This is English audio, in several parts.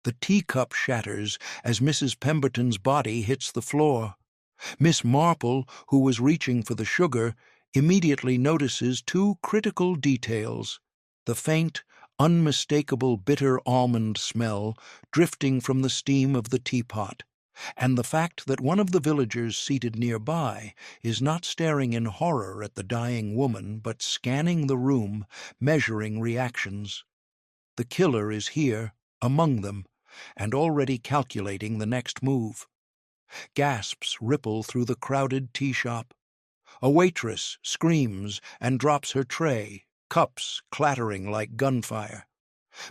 The teacup shatters as Mrs. Pemberton's body hits the floor. Miss Marple, who was reaching for the sugar, immediately notices two critical details: the faint, unmistakable bitter almond smell drifting from the steam of the teapot, and the fact that one of the villagers seated nearby is not staring in horror at the dying woman, but scanning the room, measuring reactions. The killer is here, among them, and already calculating the next move. Gasps ripple through the crowded tea shop. A waitress screams and drops her tray, cups clattering like gunfire.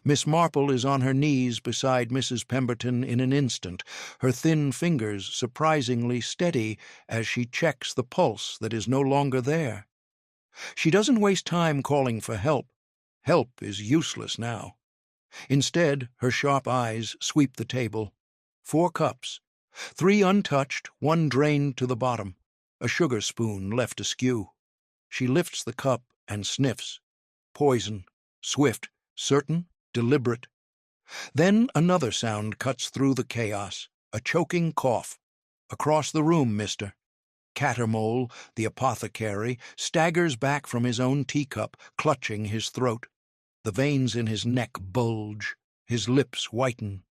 Miss Marple is on her knees beside Mrs. Pemberton in an instant, her thin fingers surprisingly steady as she checks the pulse that is no longer there. She doesn't waste time calling for help. Help is useless now. Instead, her sharp eyes sweep the table. 4 cups. 3 untouched, 1 drained to the bottom, a sugar spoon left askew. She lifts the cup and sniffs. Poison. Swift. Certain. Deliberate. Then another sound cuts through the chaos, a choking cough. Across the room, mister. Cattermole, the apothecary, staggers back from his own teacup, clutching his throat. The veins in his neck bulge. His lips whiten.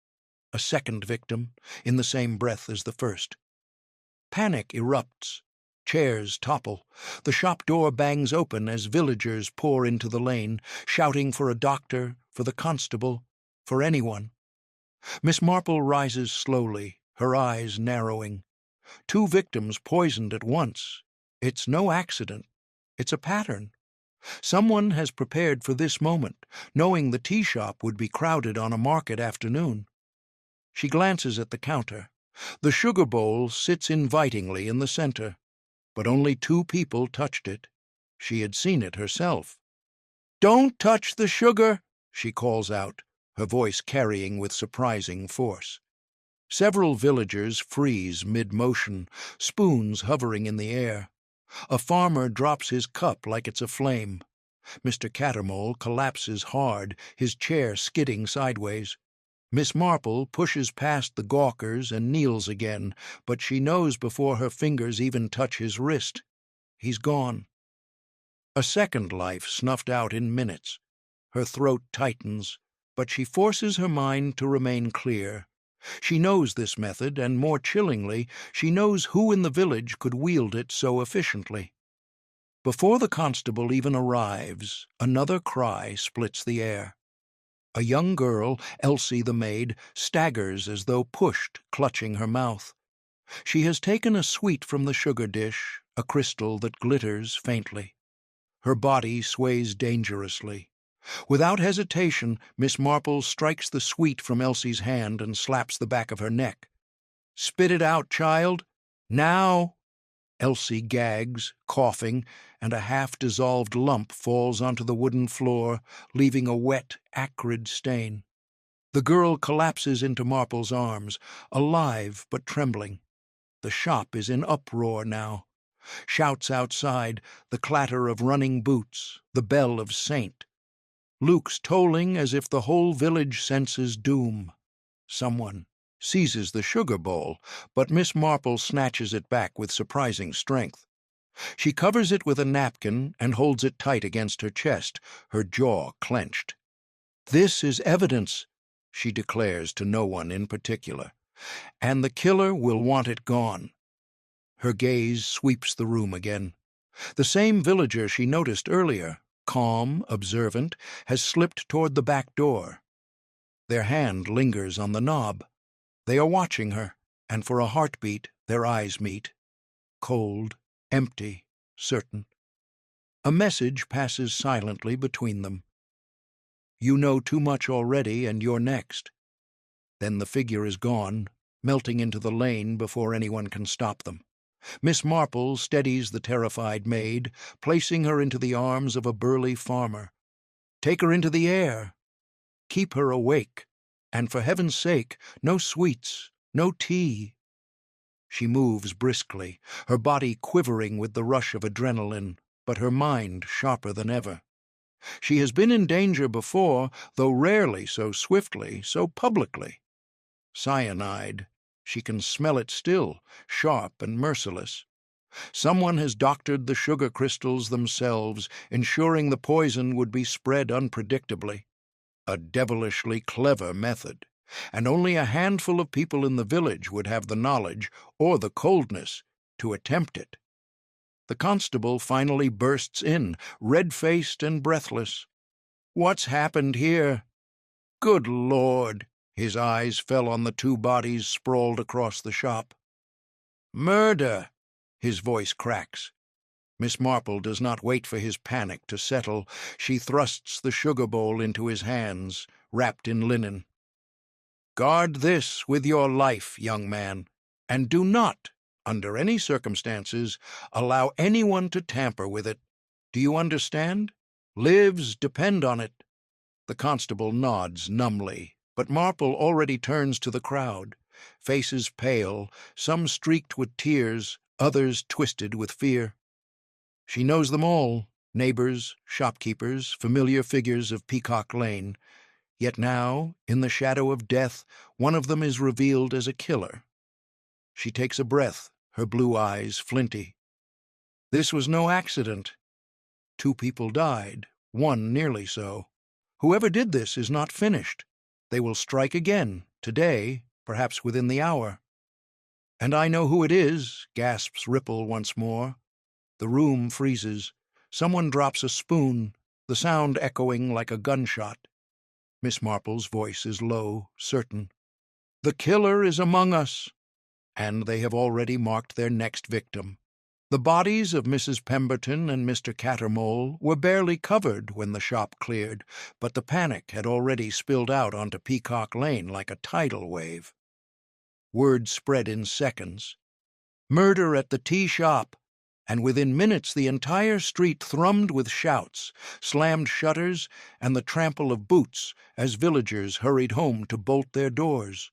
A second victim, in the same breath as the first. Panic erupts. Chairs topple. The shop door bangs open as villagers pour into the lane, shouting for a doctor, for the constable, for anyone. Miss Marple rises slowly, her eyes narrowing. 2 victims poisoned at once. It's no accident. It's a pattern. Someone has prepared for this moment, knowing the tea shop would be crowded on a market afternoon. She glances at the counter. The sugar bowl sits invitingly in the center, but only 2 people touched it. She had seen it herself. "Don't touch the sugar," she calls out, her voice carrying with surprising force. Several villagers freeze mid-motion, spoons hovering in the air. A farmer drops his cup like it's aflame. Mr. Cattermole collapses hard, his chair skidding sideways. Miss Marple pushes past the gawkers and kneels again, but she knows before her fingers even touch his wrist. He's gone. A second life snuffed out in minutes. Her throat tightens, but she forces her mind to remain clear. She knows this method, and more chillingly, she knows who in the village could wield it so efficiently. Before the constable even arrives, another cry splits the air. A young girl, Elsie the maid, staggers as though pushed, clutching her mouth. She has taken a sweet from the sugar dish, a crystal that glitters faintly. Her body sways dangerously. Without hesitation, Miss Marple strikes the sweet from Elsie's hand and slaps the back of her neck. "Spit it out, child. Now!" Elsie gags, coughing, and a half-dissolved lump falls onto the wooden floor, leaving a wet, acrid stain. The girl collapses into Marple's arms, alive but trembling. The shop is in uproar now. Shouts outside, the clatter of running boots, the bell of Saint. Luke's tolling as if the whole village senses doom. Someone seizes the sugar bowl, but Miss Marple snatches it back with surprising strength. She covers it with a napkin and holds it tight against her chest, her jaw clenched. "This is evidence," she declares to no one in particular, "and the killer will want it gone." Her gaze sweeps the room again. The same villager she noticed earlier, calm, observant, has slipped toward the back door. Their hand lingers on the knob. They are watching her, and for a heartbeat their eyes meet. Cold, empty, certain. A message passes silently between them. "You know too much already, and you're next." Then the figure is gone, melting into the lane before anyone can stop them. Miss Marple steadies the terrified maid, placing her into the arms of a burly farmer. "Take her into the air. Keep her awake. And for heaven's sake, no sweets, no tea." She moves briskly, her body quivering with the rush of adrenaline, but her mind sharper than ever. She has been in danger before, though rarely so swiftly, so publicly. Cyanide. She can smell it still, sharp and merciless. Someone has doctored the sugar crystals themselves, ensuring the poison would be spread unpredictably. A devilishly clever method, and only a handful of people in the village would have the knowledge or the coldness to attempt it. The constable finally bursts in, red-faced and breathless. "What's happened here?" "Good Lord!" His eyes fell on the two bodies sprawled across the shop. "Murder!" His voice cracks. Miss Marple does not wait for his panic to settle. She thrusts the sugar bowl into his hands, wrapped in linen. "Guard this with your life, young man, and do not, under any circumstances, allow anyone to tamper with it. Do you understand? Lives depend on it." The constable nods numbly, but Marple already turns to the crowd, faces pale, some streaked with tears, others twisted with fear. She knows them all, neighbors, shopkeepers, familiar figures of Peacock Lane. Yet now, in the shadow of death, one of them is revealed as a killer. She takes a breath, her blue eyes flinty. This was no accident. 2 people died, 1 nearly so. Whoever did this is not finished. They will strike again, today, perhaps within the hour. "And I know who it is," gasps Ripple once more. The room freezes. Someone drops a spoon, the sound echoing like a gunshot. Miss Marple's voice is low, certain. "The killer is among us." And they have already marked their next victim. The bodies of Mrs. Pemberton and Mr. Cattermole were barely covered when the shop cleared, but the panic had already spilled out onto Peacock Lane like a tidal wave. Word spread in seconds. "Murder at the tea shop!" And within minutes the entire street thrummed with shouts, slammed shutters, and the trample of boots as villagers hurried home to bolt their doors.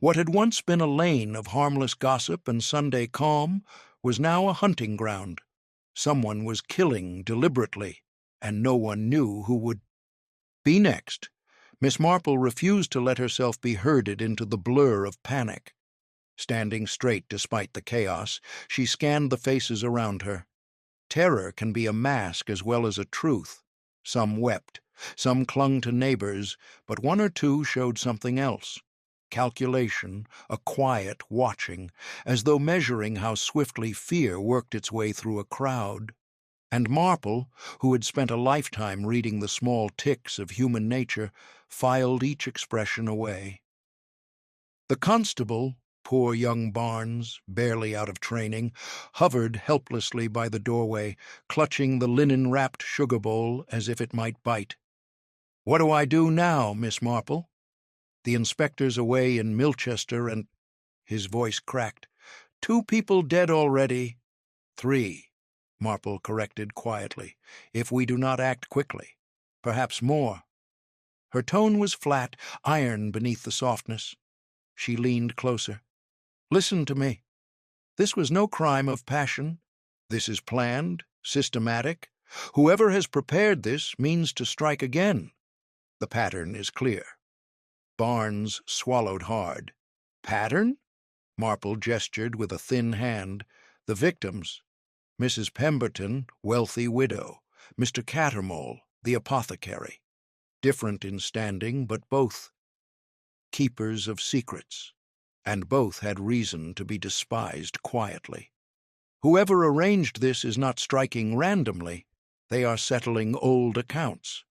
What had once been a lane of harmless gossip and Sunday calm was now a hunting ground. Someone was killing deliberately, and no one knew who would be next. Miss Marple refused to let herself be herded into the blur of panic. Standing straight despite the chaos, she scanned the faces around her. Terror can be a mask as well as a truth. Some wept, some clung to neighbors, but 1 or 2 showed something else. Calculation, a quiet watching, as though measuring how swiftly fear worked its way through a crowd. And Marple, who had spent a lifetime reading the small ticks of human nature, filed each expression away. The constable, poor young Barnes, barely out of training, hovered helplessly by the doorway, clutching the linen-wrapped sugar bowl as if it might bite. "What do I do now, Miss Marple?" "The inspector's away in Milchester and—" His voice cracked. "2 people dead already." "3," Marple corrected quietly, "if we do not act quickly. Perhaps more." Her tone was flat, iron beneath the softness. She leaned closer. "Listen to me. This was no crime of passion. This is planned, systematic. Whoever has prepared this means to strike again. The pattern is clear." Barnes swallowed hard. "Pattern?" Marple gestured with a thin hand. "The victims. Mrs. Pemberton, wealthy widow. Mr. Cattermole, the apothecary. Different in standing, but both keepers of secrets. And both had reason to be despised quietly. Whoever arranged this is not striking randomly. They are settling old accounts."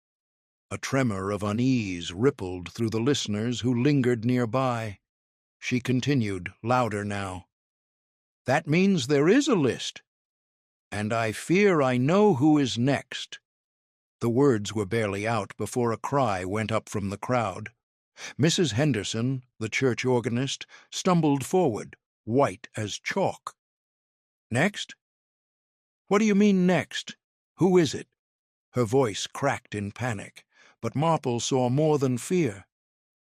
A tremor of unease rippled through the listeners who lingered nearby. She continued, louder now. "That means there is a list. And I fear I know who is next." The words were barely out before a cry went up from the crowd. Mrs. Henderson, the church organist, stumbled forward, white as chalk. "Next? What do you mean next? Who is it?" Her voice cracked in panic, but Marple saw more than fear.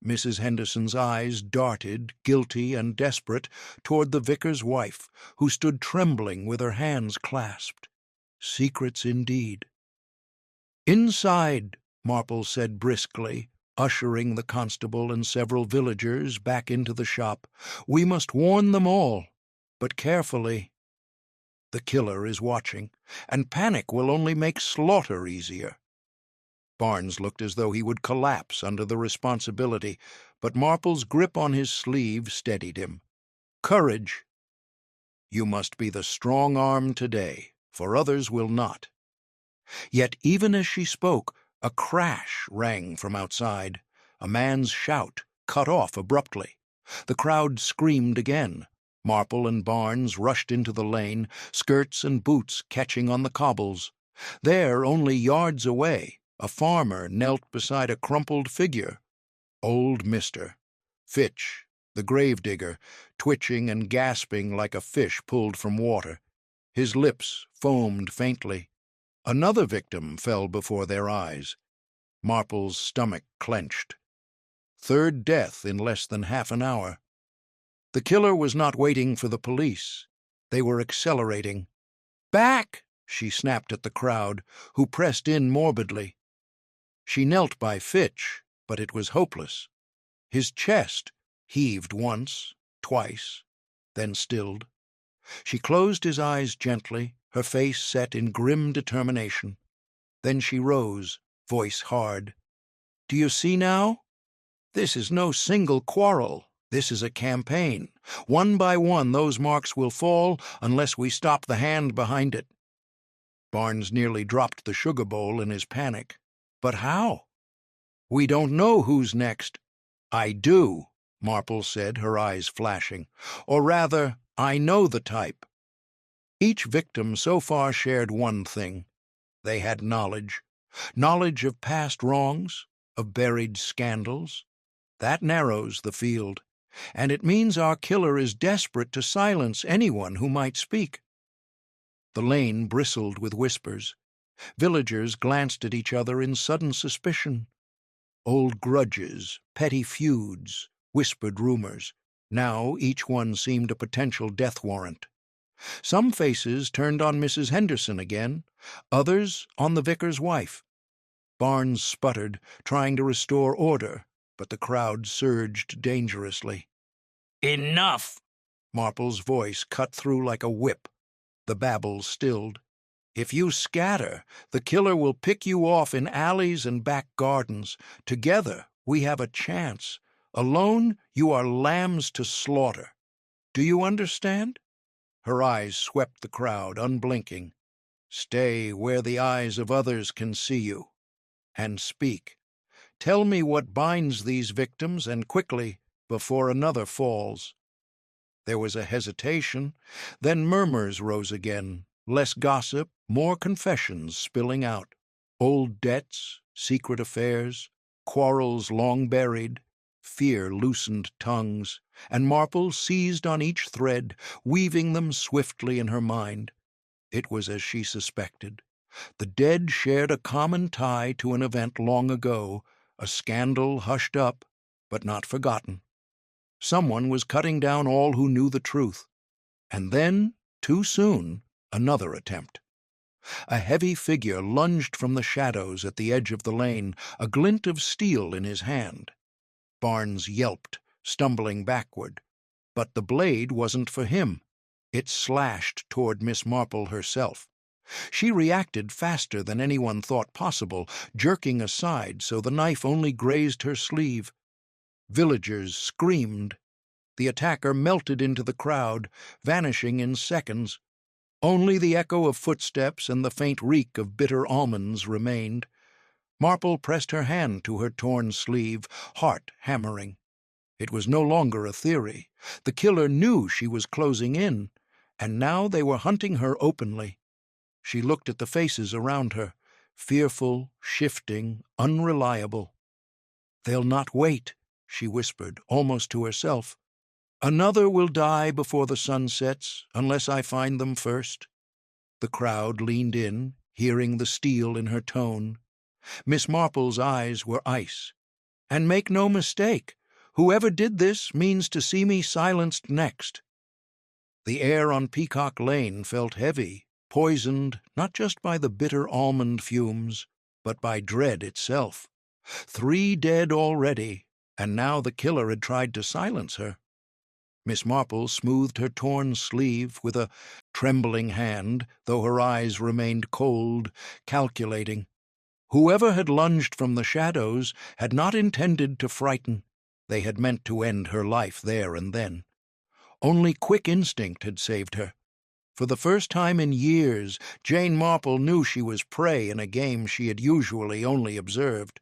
Mrs. Henderson's eyes darted, guilty and desperate, toward the vicar's wife, who stood trembling with her hands clasped. Secrets indeed. "Inside," Marple said briskly, ushering the constable and several villagers back into the shop. "We must warn them all, but carefully. The killer is watching, and panic will only make slaughter easier." Barnes looked as though he would collapse under the responsibility, but Marple's grip on his sleeve steadied him. "Courage! You must be the strong arm today, for others will not." Yet even as she spoke, a crash rang from outside, a man's shout cut off abruptly. The crowd screamed again. Marple and Barnes rushed into the lane, skirts and boots catching on the cobbles. There, only yards away, a farmer knelt beside a crumpled figure. Old Mr. Fitch, the gravedigger, twitching and gasping like a fish pulled from water. His lips foamed faintly. Another victim fell before their eyes. Marple's stomach clenched. Third death in less than half an hour. The killer was not waiting for the police. They were accelerating. "Back!" she snapped at the crowd, who pressed in morbidly. She knelt by Fitch, but it was hopeless. His chest heaved once, twice, then stilled. She closed his eyes gently, her face set in grim determination. Then she rose, voice hard. "Do you see now? This is no single quarrel. This is a campaign. One by one those marks will fall unless we stop the hand behind it." Barnes nearly dropped the sugar bowl in his panic. "But how?" "We don't know who's next." "I do," Marple said, her eyes flashing. "Or rather, I know the type." Each victim so far shared one thing. They had knowledge. Knowledge of past wrongs, of buried scandals. That narrows the field, and it means our killer is desperate to silence anyone who might speak. The lane bristled with whispers. Villagers glanced at each other in sudden suspicion. Old grudges, petty feuds, whispered rumors. Now each one seemed a potential death warrant. Some faces turned on Mrs. Henderson again, others on the vicar's wife. Barnes sputtered, trying to restore order, but the crowd surged dangerously. "Enough!" Marple's voice cut through like a whip. The babble stilled. "If you scatter, the killer will pick you off in alleys and back gardens. Together, we have a chance. Alone, you are lambs to slaughter. Do you understand?" Her eyes swept the crowd, unblinking. "Stay where the eyes of others can see you. And speak. Tell me what binds these victims, and quickly, before another falls." There was a hesitation, then murmurs rose again, less gossip, more confessions spilling out. Old debts, secret affairs, quarrels long buried. Fear loosened tongues, and Marple seized on each thread, weaving them swiftly in her mind. It was as she suspected. The dead shared a common tie to an event long ago, a scandal hushed up, but not forgotten. Someone was cutting down all who knew the truth. And then, too soon, another attempt. A heavy figure lunged from the shadows at the edge of the lane, a glint of steel in his hand. Barnes yelped, stumbling backward. But the blade wasn't for him. It slashed toward Miss Marple herself. She reacted faster than anyone thought possible, jerking aside so the knife only grazed her sleeve. Villagers screamed. The attacker melted into the crowd, vanishing in seconds. Only the echo of footsteps and the faint reek of bitter almonds remained. Marple pressed her hand to her torn sleeve, heart hammering. It was no longer a theory. The killer knew she was closing in, and now they were hunting her openly. She looked at the faces around her, fearful, shifting, unreliable. "They'll not wait," she whispered, almost to herself. "Another will die before the sun sets, unless I find them first." The crowd leaned in, hearing the steel in her tone. Miss Marple's eyes were ice. "And make no mistake, whoever did this means to see me silenced next." The air on Peacock Lane felt heavy, poisoned not just by the bitter almond fumes, but by dread itself. 3 dead already, and now the killer had tried to silence her. Miss Marple smoothed her torn sleeve with a trembling hand, though her eyes remained cold, calculating. Whoever had lunged from the shadows had not intended to frighten. They had meant to end her life there and then. Only quick instinct had saved her. For the first time in years, Jane Marple knew she was prey in a game she had usually only observed.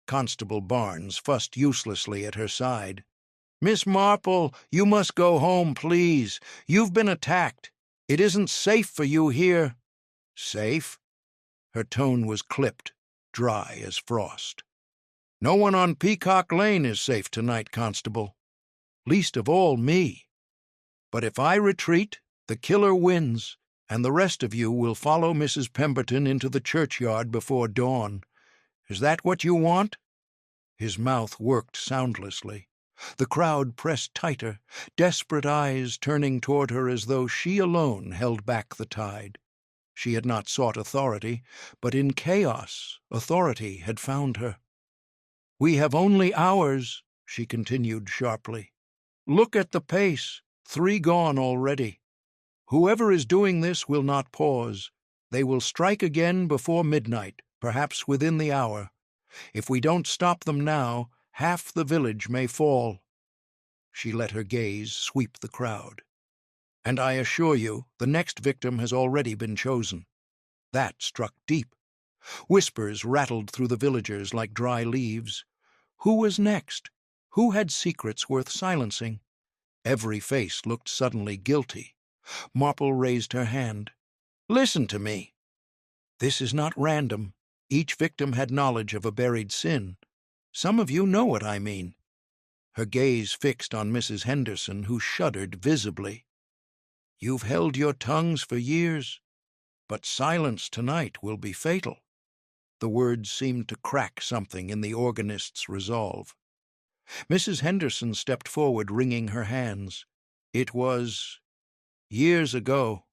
Constable Barnes fussed uselessly at her side. "Miss Marple, you must go home, please. You've been attacked. It isn't safe for you here." "Safe?" Her tone was clipped, dry as frost. "No one on Peacock Lane is safe tonight, Constable. Least of all me. But if I retreat, the killer wins, and the rest of you will follow Mrs. Pemberton into the churchyard before dawn. Is that what you want?" His mouth worked soundlessly. The crowd pressed tighter, desperate eyes turning toward her as though she alone held back the tide. She had not sought authority, but in chaos authority had found her. "We have only hours," she continued sharply. "Look at the pace. 3 gone already. Whoever is doing this will not pause. They will strike again before midnight, perhaps within the hour. If we don't stop them now, half the village may fall." She let her gaze sweep the crowd. "And I assure you, the next victim has already been chosen." That struck deep. Whispers rattled through the villagers like dry leaves. Who was next? Who had secrets worth silencing? Every face looked suddenly guilty. Marple raised her hand. "Listen to me. This is not random. Each victim had knowledge of a buried sin. Some of you know what I mean." Her gaze fixed on Mrs. Henderson, who shuddered visibly. "You've held your tongues for years, but silence tonight will be fatal." The words seemed to crack something in the organist's resolve. Mrs. Henderson stepped forward, wringing her hands. "It was years ago.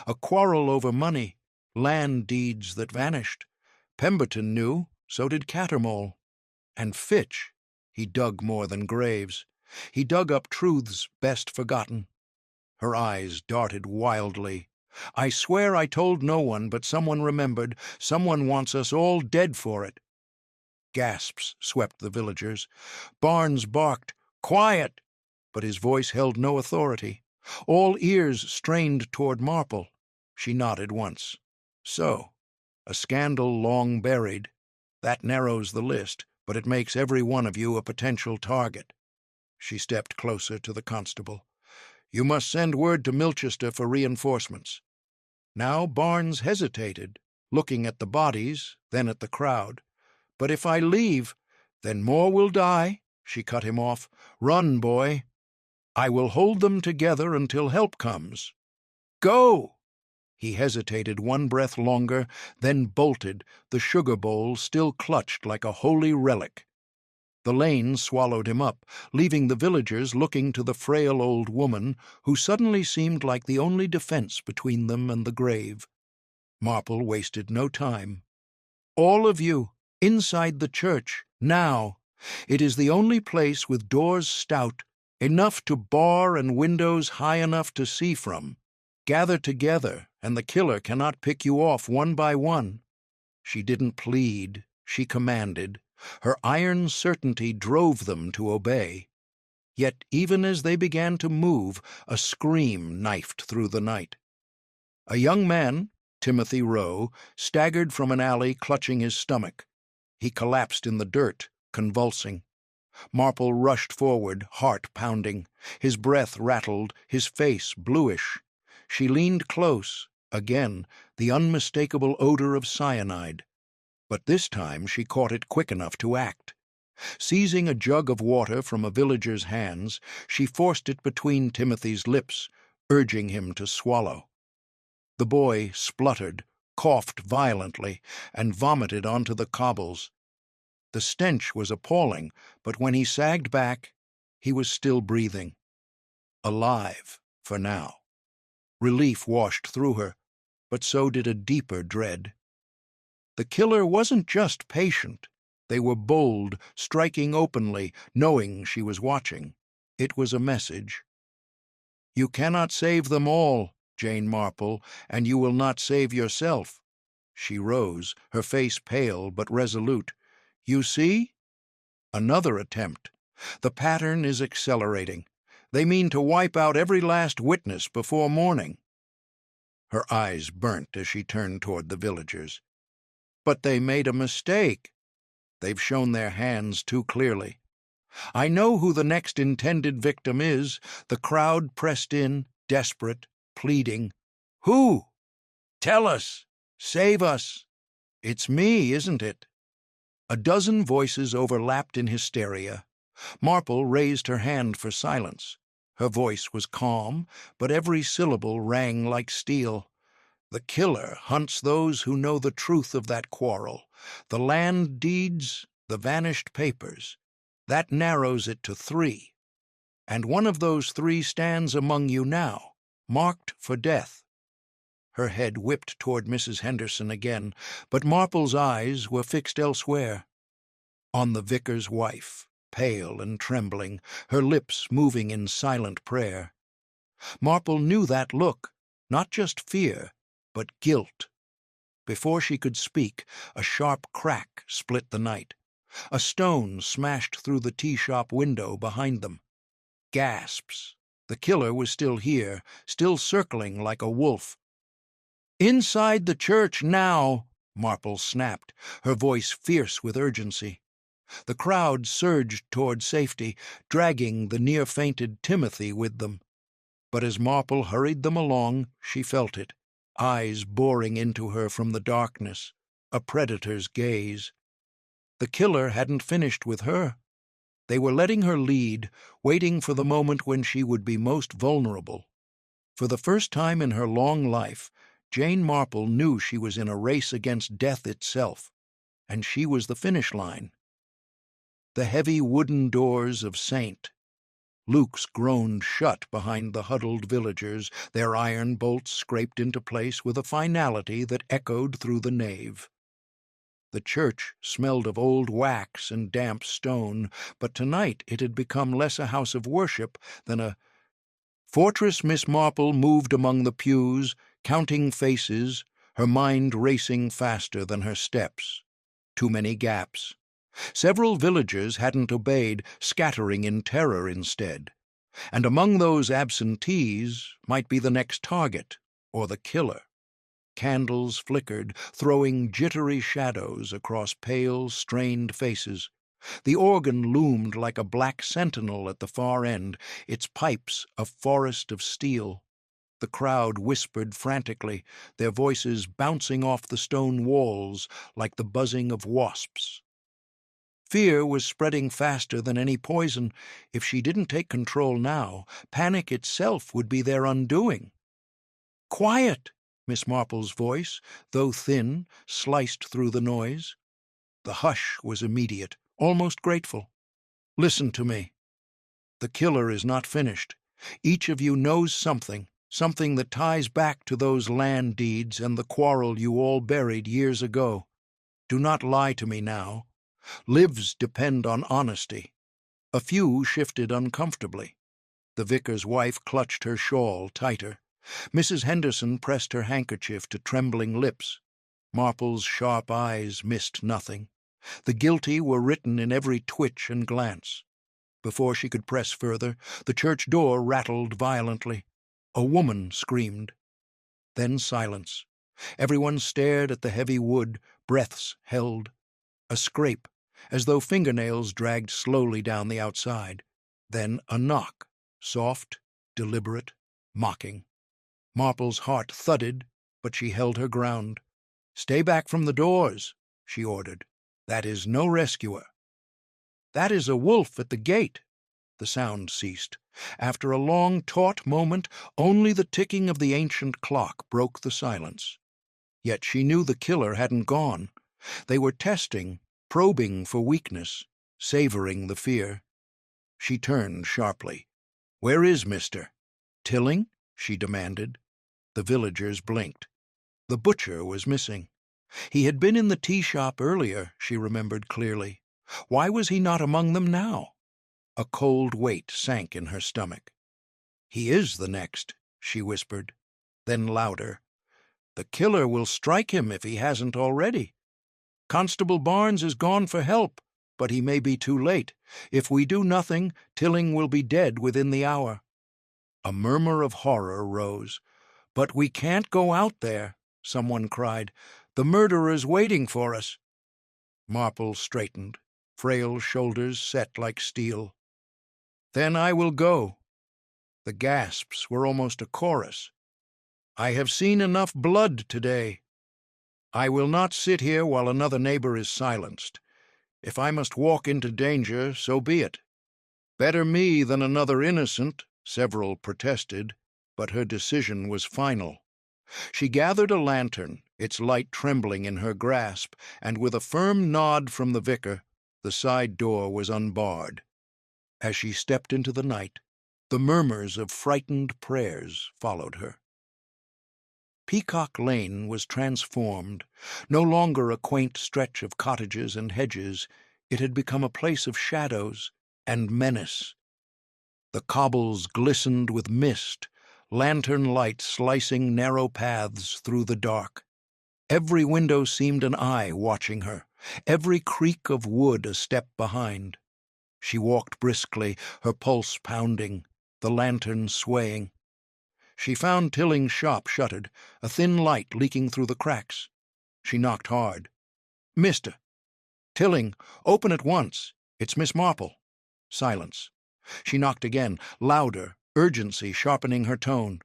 A quarrel over money, land deeds that vanished. Pemberton knew, so did Cattermole. And Fitch, he dug more than graves. He dug up truths best forgotten." Her eyes darted wildly. "I swear I told no one, but someone remembered. Someone wants us all dead for it." Gasps swept the villagers. Barnes barked, "Quiet!" but his voice held no authority. All ears strained toward Marple. She nodded once. "So, a scandal long buried. That narrows the list, but it makes every one of you a potential target." She stepped closer to the constable. "You must send word to Milchester for reinforcements." Now Barnes hesitated, looking at the bodies, then at the crowd. "But if I leave, then more will die," she cut him off. "Run, boy. I will hold them together until help comes. Go!" He hesitated one breath longer, then bolted, the sugar bowl still clutched like a holy relic. The lane swallowed him up, leaving the villagers looking to the frail old woman, who suddenly seemed like the only defense between them and the grave. Marple wasted no time. "All of you, inside the church, now. It is the only place with doors stout, enough to bar and windows high enough to see from. Gather together, and the killer cannot pick you off one by one." She didn't plead, she commanded. Her iron certainty drove them to obey. Yet even as they began to move, a scream knifed through the night. A young man, Timothy Rowe, staggered from an alley clutching his stomach. He collapsed in the dirt, convulsing. Marple rushed forward, heart pounding. His breath rattled, his face bluish. She leaned close, again, the unmistakable odor of cyanide. But this time she caught it quick enough to act. Seizing a jug of water from a villager's hands, she forced it between Timothy's lips, urging him to swallow. The boy spluttered, coughed violently, and vomited onto the cobbles. The stench was appalling, but when he sagged back, he was still breathing. Alive, for now. Relief washed through her, but so did a deeper dread. The killer wasn't just patient. They were bold, striking openly, knowing she was watching. It was a message. "You cannot save them all, Jane Marple, and you will not save yourself." She rose, her face pale but resolute. "You see?" Another attempt. "The pattern is accelerating. They mean to wipe out every last witness before morning." Her eyes burnt as she turned toward the villagers. "But they made a mistake. They've shown their hands too clearly. I know who the next intended victim is." The crowd pressed in, desperate, pleading. "Who? Tell us! Save us! It's me, isn't it?" A dozen voices overlapped in hysteria. Marple raised her hand for silence. Her voice was calm, but every syllable rang like steel. "The killer hunts those who know the truth of that quarrel. The land deeds, the vanished papers. That narrows it to 3. And one of those 3 stands among you now, marked for death." Her head whipped toward Mrs. Henderson again, but Marple's eyes were fixed elsewhere. On the vicar's wife, pale and trembling, her lips moving in silent prayer. Marple knew that look, not just fear, but guilt. Before she could speak, a sharp crack split the night. A stone smashed through the tea-shop window behind them. Gasps. The killer was still here, still circling like a wolf. "Inside the church now!" Marple snapped, her voice fierce with urgency. The crowd surged toward safety, dragging the near-fainted Timothy with them. But as Marple hurried them along, she felt it, eyes boring into her from the darkness, a predator's gaze. The killer hadn't finished with her. They were letting her lead, waiting for the moment when she would be most vulnerable. For the first time in her long life, Jane Marple knew she was in a race against death itself, and she was the finish line. The heavy wooden doors of St. Luke's groaned shut behind the huddled villagers, their iron bolts scraped into place with a finality that echoed through the nave. The church smelled of old wax and damp stone, but tonight it had become less a house of worship than a fortress. Miss Marple moved among the pews, counting faces, her mind racing faster than her steps. Too many gaps. Several villagers hadn't obeyed, scattering in terror instead. And among those absentees might be the next target, or the killer. Candles flickered, throwing jittery shadows across pale, strained faces. The organ loomed like a black sentinel at the far end, its pipes a forest of steel. The crowd whispered frantically, their voices bouncing off the stone walls like the buzzing of wasps. Fear was spreading faster than any poison. If she didn't take control now, panic itself would be their undoing. "Quiet!" Miss Marple's voice, though thin, sliced through the noise. The hush was immediate, almost grateful. "Listen to me. The killer is not finished. Each of you knows something that ties back to those land deeds and the quarrel you all buried years ago. Do not lie to me now. Lives depend on honesty." A few shifted uncomfortably. The vicar's wife clutched her shawl tighter. Mrs. Henderson pressed her handkerchief to trembling lips. Marple's sharp eyes missed nothing. The guilty were written in every twitch and glance. Before she could press further, the church door rattled violently. A woman screamed. Then silence. Everyone stared at the heavy wood, breaths held. A scrape, as though fingernails dragged slowly down the outside. Then a knock, soft, deliberate, mocking. Marple's heart thudded, but she held her ground. "Stay back from the doors," she ordered. "That is no rescuer." "That is a wolf at the gate." The sound ceased. After a long, taut moment, only the ticking of the ancient clock broke the silence. Yet she knew the killer hadn't gone. They were testing, probing for weakness, savoring the fear. She turned sharply. "Where is Mr. Tilling?" she demanded. The villagers blinked. The butcher was missing. He had been in the tea shop earlier, she remembered clearly. Why was he not among them now? A cold weight sank in her stomach. "He is the next," she whispered. Then louder, "The killer will strike him if he hasn't already. Constable Barnes is gone for help, but he may be too late. If we do nothing, Tilling will be dead within the hour." A murmur of horror rose. "But we can't go out there," someone cried. "The murderer's waiting for us." Marple straightened, frail shoulders set like steel. "Then I will go." The gasps were almost a chorus. "I have seen enough blood today. I will not sit here while another neighbor is silenced. If I must walk into danger, so be it." "Better me than another innocent," several protested, but her decision was final. She gathered a lantern, its light trembling in her grasp, and with a firm nod from the vicar, the side door was unbarred. As she stepped into the night, the murmurs of frightened prayers followed her. Peacock Lane was transformed. No longer a quaint stretch of cottages and hedges, it had become a place of shadows and menace. The cobbles glistened with mist, lantern light slicing narrow paths through the dark. Every window seemed an eye watching her, every creak of wood a step behind. She walked briskly, her pulse pounding, the lantern swaying. She found Tilling's shop shuttered, a thin light leaking through the cracks. She knocked hard. "Mister Tilling, open at once. It's Miss Marple." Silence. She knocked again, louder, urgency sharpening her tone.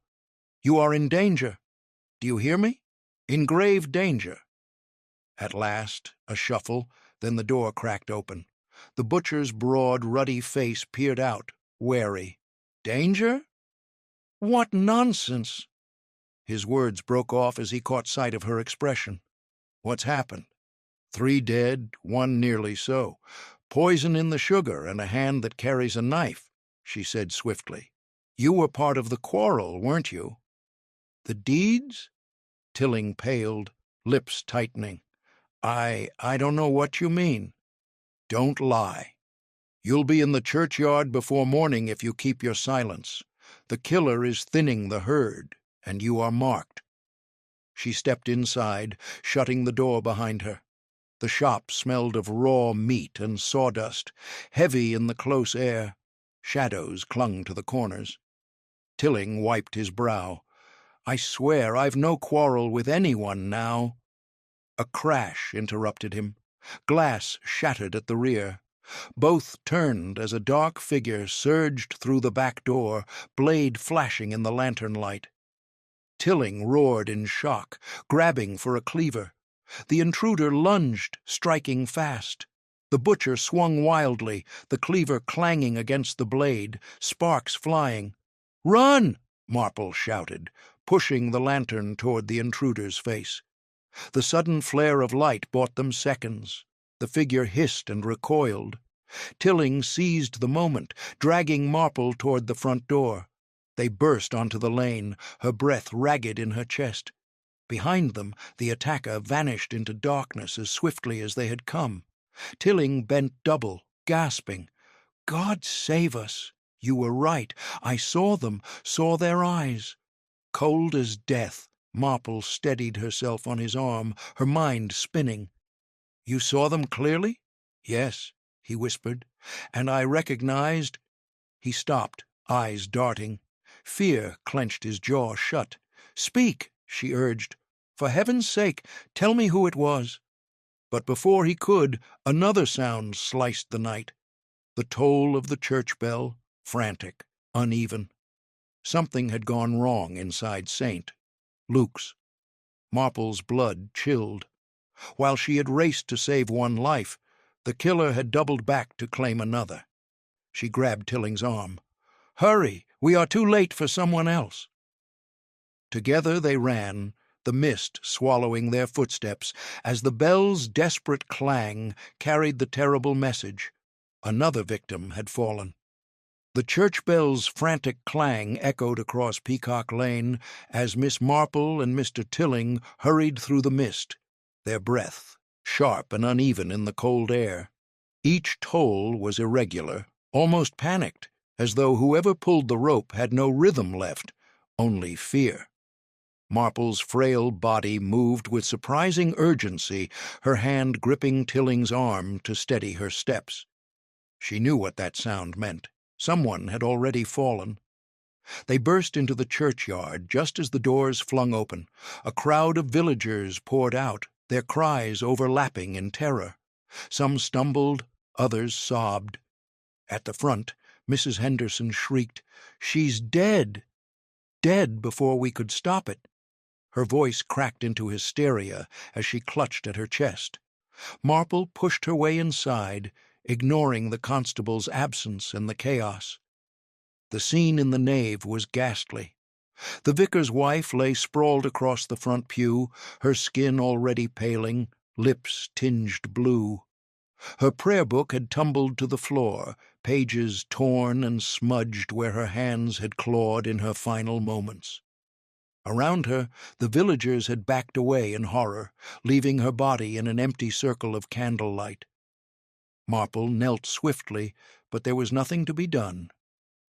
"You are in danger. Do you hear me? In grave danger." At last, a shuffle, then the door cracked open. The butcher's broad, ruddy face peered out, wary. "Danger? What nonsense!" His words broke off as he caught sight of her expression. "What's happened?" "3 dead, 1 nearly so. Poison in the sugar and a hand that carries a knife," she said swiftly. "You were part of the quarrel, weren't you?" "The deeds?" Tilling paled, lips tightening. I don't know what you mean." "Don't lie. You'll be in the churchyard before morning if you keep your silence. The killer is thinning the herd, and you are marked." She stepped inside, shutting the door behind her. The shop smelled of raw meat and sawdust, heavy in the close air. Shadows clung to the corners. Tilling wiped his brow. "I swear I've no quarrel with anyone now." A crash interrupted him. Glass shattered at the rear. Both turned as a dark figure surged through the back door, blade flashing in the lantern light. Tilling roared in shock, grabbing for a cleaver. The intruder lunged, striking fast. The butcher swung wildly, the cleaver clanging against the blade, sparks flying. "Run!" Marple shouted, pushing the lantern toward the intruder's face. The sudden flare of light bought them seconds. The figure hissed and recoiled. Tilling seized the moment, dragging Marple toward the front door. They burst onto the lane, her breath ragged in her chest. Behind them, the attacker vanished into darkness as swiftly as they had come. Tilling bent double, gasping. "God save us! You were right. I saw them, saw their eyes." Cold as death, Marple steadied herself on his arm, her mind spinning. "You saw them clearly?" "Yes," he whispered, "and I recognized—" He stopped, eyes darting. Fear clenched his jaw shut. "Speak," she urged. "For heaven's sake, tell me who it was." But before he could, another sound sliced the night. The toll of the church bell, frantic, uneven. Something had gone wrong inside St. Luke's. Marple's blood chilled. While she had raced to save one life, the killer had doubled back to claim another. She grabbed Tilling's arm. "Hurry! We are too late for someone else." Together they ran, the mist swallowing their footsteps, as the bell's desperate clang carried the terrible message. Another victim had fallen. The church bell's frantic clang echoed across Peacock Lane as Miss Marple and Mr. Tilling hurried through the mist. their breath sharp and uneven in the cold air. Each toll was irregular, almost panicked, as though whoever pulled the rope had no rhythm left, only fear. Marple's frail body moved with surprising urgency, her hand gripping Tilling's arm to steady her steps. She knew what that sound meant. Someone had already fallen. They burst into the churchyard just as the doors flung open. A crowd of villagers poured out, their cries overlapping in terror. Some stumbled, others sobbed. At the front, Mrs. Henderson shrieked, "She's dead!" Dead before we could stop it. Her voice cracked into hysteria as she clutched at her chest. Marple pushed her way inside, ignoring the constable's absence and the chaos. The scene in the nave was ghastly. The vicar's wife lay sprawled across the front pew, her skin already paling, lips tinged blue. Her prayer book had tumbled to the floor, pages torn and smudged where her hands had clawed in her final moments. Around her, the villagers had backed away in horror, leaving her body in an empty circle of candlelight. Marple knelt swiftly, but there was nothing to be done.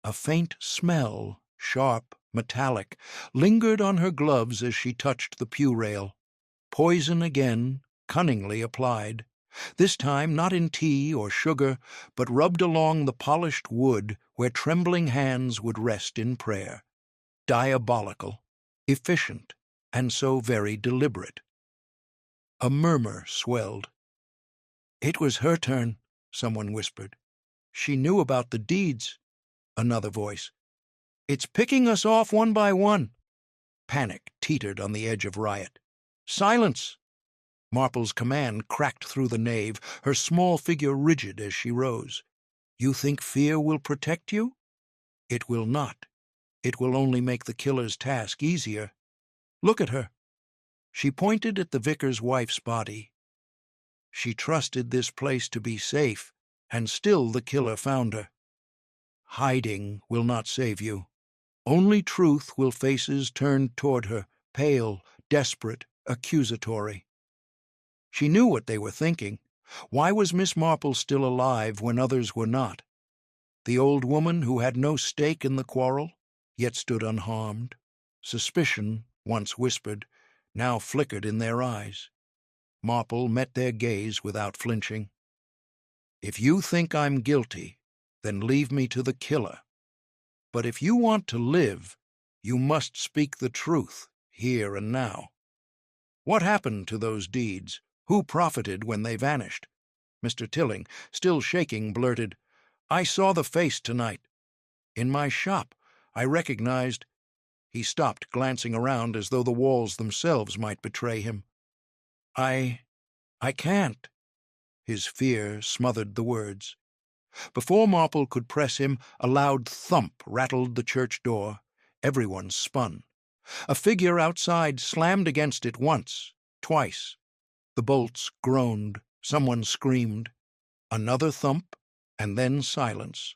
A faint smell, sharp, metallic, lingered on her gloves as she touched the pew rail. Poison again, cunningly applied. This time not in tea or sugar, but rubbed along the polished wood where trembling hands would rest in prayer. Diabolical, efficient, and so very deliberate. A murmur swelled. "It was her turn," someone whispered. "She knew about the deeds." Another voice. "It's picking us off one by one." Panic teetered on the edge of riot. "Silence!" Marple's command cracked through the nave, her small figure rigid as she rose. "You think fear will protect you? It will not. It will only make the killer's task easier. Look at her." She pointed at the vicar's wife's body. "She trusted this place to be safe, and still the killer found her. Hiding will not save you. Only truth will faces turned toward her, pale, desperate, accusatory." She knew what they were thinking. Why was Miss Marple still alive when others were not? The old woman who had no stake in the quarrel, yet stood unharmed. Suspicion, once whispered, now flickered in their eyes. Marple met their gaze without flinching. "If you think I'm guilty, then leave me to the killer. But if you want to live, you must speak the truth, here and now. What happened to those deeds? Who profited when they vanished?" Mr. Tilling, still shaking, blurted, "I saw the face tonight. In my shop, I recognized—" He stopped, glancing around as though the walls themselves might betray him. I can't." His fear smothered the words. Before Marple could press him, a loud thump rattled the church door. Everyone spun. A figure outside slammed against it once, twice. The bolts groaned. Someone screamed. Another thump, and then silence.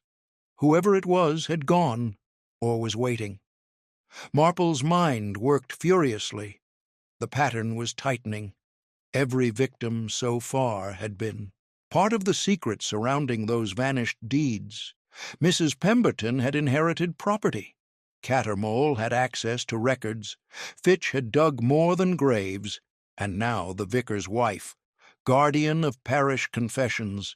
Whoever it was had gone, or was waiting. Marple's mind worked furiously. The pattern was tightening. Every victim so far had been. Part of the secret surrounding those vanished deeds. Mrs. Pemberton had inherited property. Cattermole had access to records. Fitch had dug more than graves, and now the vicar's wife, guardian of parish confessions.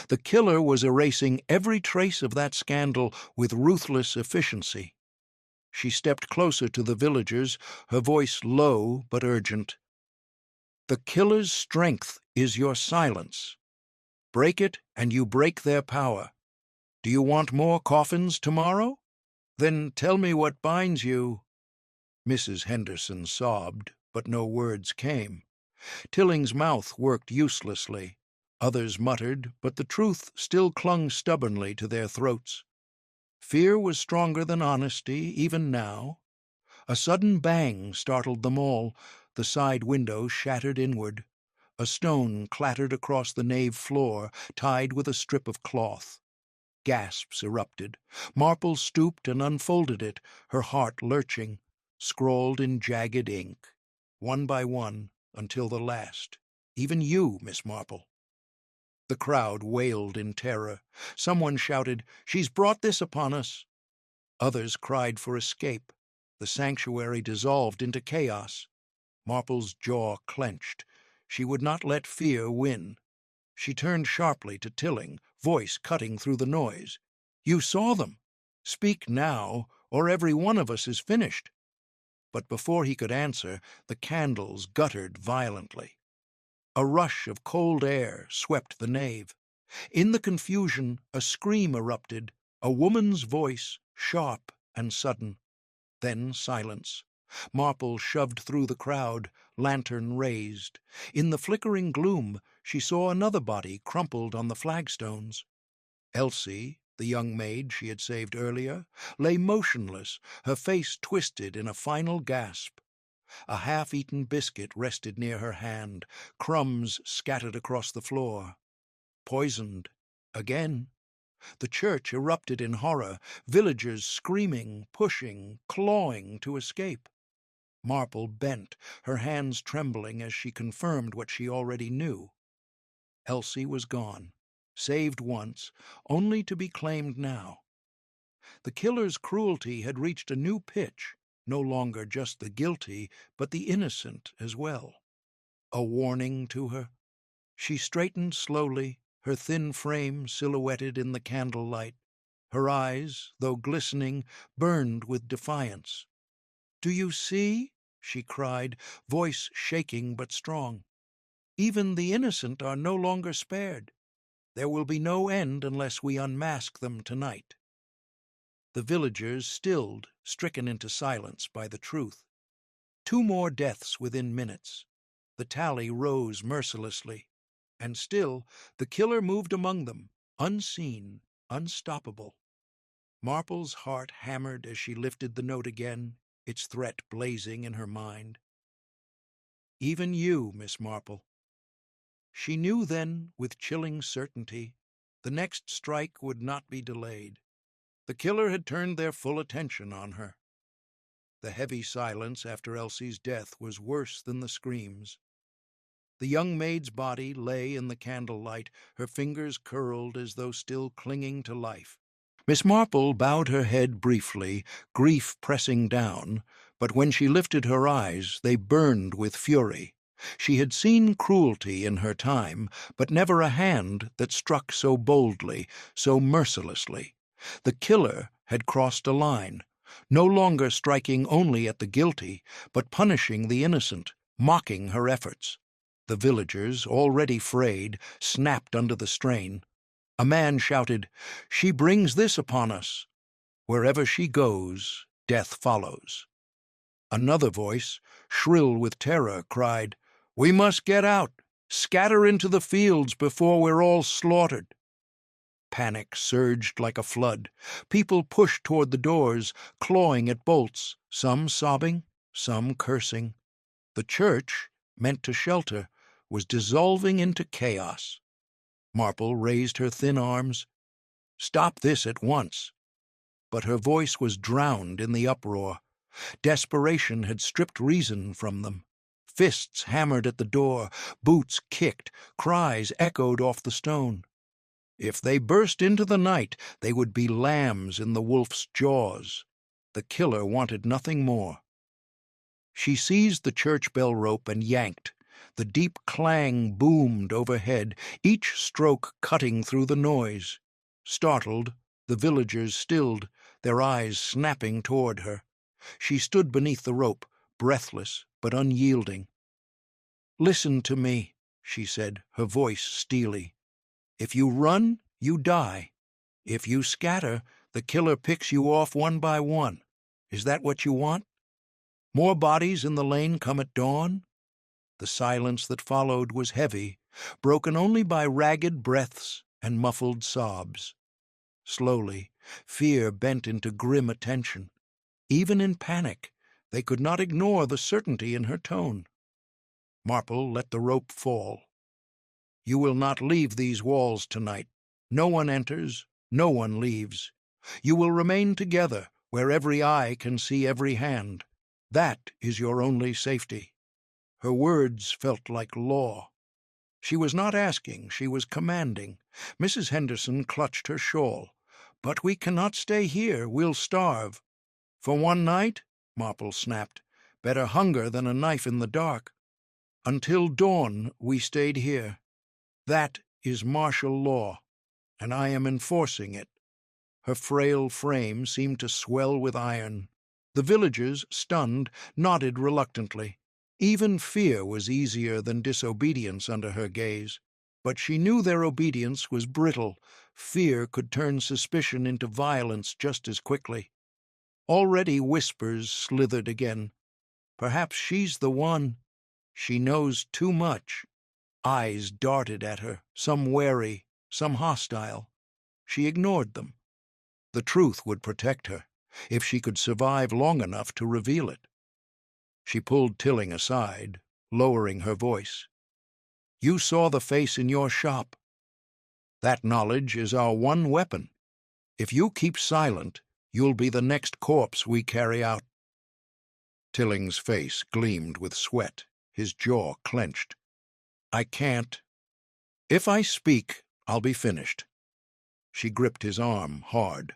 The killer was erasing every trace of that scandal with ruthless efficiency. She stepped closer to the villagers, her voice low but urgent. "The killer's strength is your silence. Break it, and you break their power. Do you want more coffins tomorrow? Then tell me what binds you." Mrs. Henderson sobbed, but no words came. Tilling's mouth worked uselessly. Others muttered, but the truth still clung stubbornly to their throats. Fear was stronger than honesty, even now. A sudden bang startled them all. The side window shattered inward. A stone clattered across the nave floor, tied with a strip of cloth. Gasps erupted. Marple stooped and unfolded it, her heart lurching, scrawled in jagged ink, one by one, until the last. Even you, Miss Marple." The crowd wailed in terror. Someone shouted, "She's brought this upon us." Others cried for escape. The sanctuary dissolved into chaos. Marple's jaw clenched. She would not let fear win. She turned sharply to Tilling, voice cutting through the noise. "You saw them. Speak now, or every one of us is finished." But before he could answer, the candles guttered violently. A rush of cold air swept the nave. In the confusion, a scream erupted, a woman's voice, sharp and sudden. Then silence. Marple shoved through the crowd, lantern raised. In the flickering gloom, she saw another body crumpled on the flagstones. Elsie, the young maid she had saved earlier, lay motionless, her face twisted in a final gasp. A half-eaten biscuit rested near her hand, crumbs scattered across the floor. Poisoned. Again. The church erupted in horror, villagers screaming, pushing, clawing to escape. Marple bent, her hands trembling as she confirmed what she already knew. Elsie was gone, saved once, only to be claimed now. The killer's cruelty had reached a new pitch, no longer just the guilty, but the innocent as well. A warning to her. She straightened slowly, her thin frame silhouetted in the candlelight. Her eyes, though glistening, burned with defiance. "Do you see?" she cried, voice shaking but strong. "Even the innocent are no longer spared. There will be no end unless we unmask them tonight." The villagers stilled, stricken into silence by the truth. 2 more deaths within minutes. The tally rose mercilessly. And still, the killer moved among them, unseen, unstoppable. Marple's heart hammered as she lifted the note again, its threat blazing in her mind. "Even you, Miss Marple." She knew then, with chilling certainty, the next strike would not be delayed. The killer had turned their full attention on her. The heavy silence after Elsie's death was worse than the screams. The young maid's body lay in the candlelight, her fingers curled as though still clinging to life. Miss Marple bowed her head briefly, grief pressing down, but when she lifted her eyes, they burned with fury. She had seen cruelty in her time, but never a hand that struck so boldly, so mercilessly. The killer had crossed a line, no longer striking only at the guilty, but punishing the innocent, mocking her efforts. The villagers, already frayed, snapped under the strain. A man shouted, "She brings this upon us." Wherever she goes, death follows. Another voice, shrill with terror, cried, "We must get out, scatter into the fields before we're all slaughtered." Panic surged like a flood. People pushed toward the doors, clawing at bolts, some sobbing, some cursing. The church, meant to shelter, was dissolving into chaos. Marple raised her thin arms. "Stop this at once." But her voice was drowned in the uproar. Desperation had stripped reason from them. Fists hammered at the door, boots kicked, cries echoed off the stone. If they burst into the night, they would be lambs in the wolf's jaws. The killer wanted nothing more. She seized the church bell rope and yanked. The deep clang boomed overhead, each stroke cutting through the noise. Startled, the villagers stilled, their eyes snapping toward her. She stood beneath the rope, breathless but unyielding. "Listen to me," she said, her voice steely. "If you run, you die. If you scatter, the killer picks you off one by one. Is that what you want? More bodies in the lane come at dawn?" The silence that followed was heavy, broken only by ragged breaths and muffled sobs. Slowly, fear bent into grim attention. Even in panic, they could not ignore the certainty in her tone. Marple let the rope fall. "You will not leave these walls tonight. No one enters, no one leaves. You will remain together, where every eye can see every hand. That is your only safety." Her words felt like law. She was not asking, she was commanding. Mrs. Henderson clutched her shawl. "But we cannot stay here, we'll starve." "For one night?" Marple snapped. "Better hunger than a knife in the dark." "Until dawn we stayed here. That is martial law, and I am enforcing it." Her frail frame seemed to swell with iron. The villagers, stunned, nodded reluctantly. Even fear was easier than disobedience under her gaze. But she knew their obedience was brittle. Fear could turn suspicion into violence just as quickly. Already whispers slithered again. "Perhaps she's the one. She knows too much." Eyes darted at her, some wary, some hostile. She ignored them. The truth would protect her, if she could survive long enough to reveal it. She pulled Tilling aside, lowering her voice. "You saw the face in your shop. That knowledge is our one weapon. If you keep silent, you'll be the next corpse we carry out." Tilling's face gleamed with sweat, his jaw clenched. "I can't. If I speak, I'll be finished." She gripped his arm hard.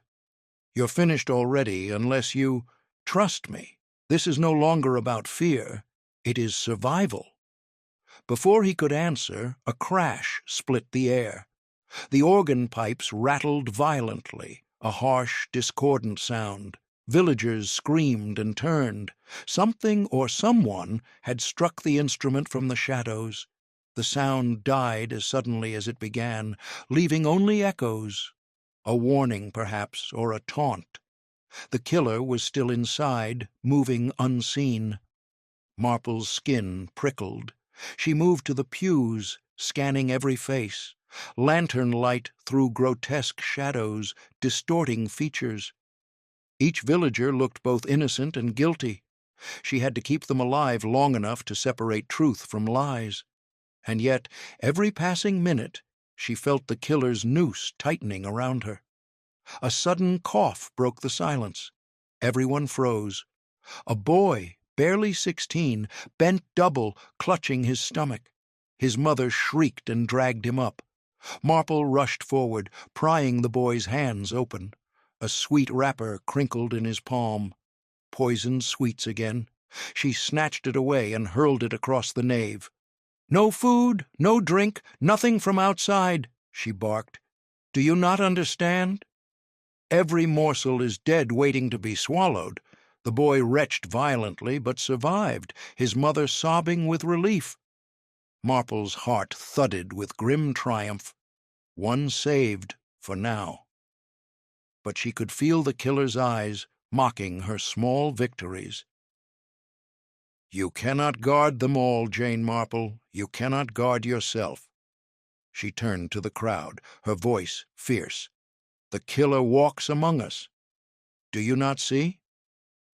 "You're finished already unless you— Trust me, this is no longer about fear. It is survival." Before he could answer, a crash split the air. The organ pipes rattled violently, a harsh, discordant sound. Villagers screamed and turned. Something or someone had struck the instrument from the shadows. The sound died as suddenly as it began, leaving only echoes. A warning, perhaps, or a taunt. The killer was still inside, moving unseen. Marple's skin prickled. She moved to the pews, scanning every face. Lantern light threw grotesque shadows, distorting features. Each villager looked both innocent and guilty. She had to keep them alive long enough to separate truth from lies. And yet, every passing minute, she felt the killer's noose tightening around her. A sudden cough broke the silence. Everyone froze. A boy, barely 16, bent double, clutching his stomach. His mother shrieked and dragged him up. Marple rushed forward, prying the boy's hands open. A sweet wrapper crinkled in his palm. Poisoned sweets again. She snatched it away and hurled it across the nave. "No food, no drink, nothing from outside," she barked. "Do you not understand?" Every morsel is dead waiting to be swallowed. The boy retched violently, but survived, his mother sobbing with relief. Marple's heart thudded with grim triumph. One saved, for now. But she could feel the killer's eyes, mocking her small victories. "You cannot guard them all, Jane Marple. You cannot guard yourself." She turned to the crowd, her voice fierce. "The killer walks among us. Do you not see?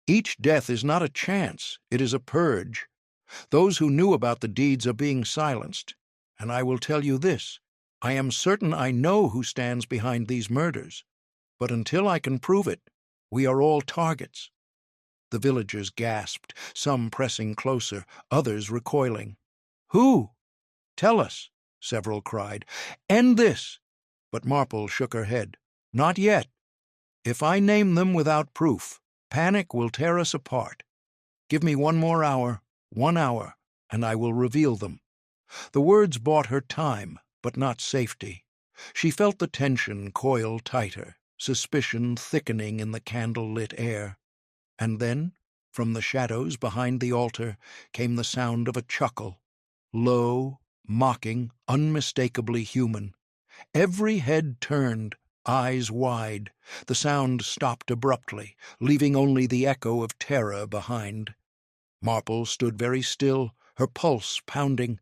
Each death is not a chance, it is a purge. Those who knew about the deeds are being silenced. And I will tell you this, I am certain I know who stands behind these murders. But until I can prove it, we are all targets." The villagers gasped, some pressing closer, others recoiling. "Who? Tell us," several cried. "End this." But Marple shook her head. "Not yet. If I name them without proof, panic will tear us apart. Give me 1 hour, and I will reveal them." The words bought her time, but not safety. She felt the tension coil tighter, suspicion thickening in the candle-lit air. And then, from the shadows behind the altar, came the sound of a chuckle. Low, mocking, unmistakably human. Every head turned, eyes wide. The sound stopped abruptly, leaving only the echo of terror behind. Marple stood very still, her pulse pounding.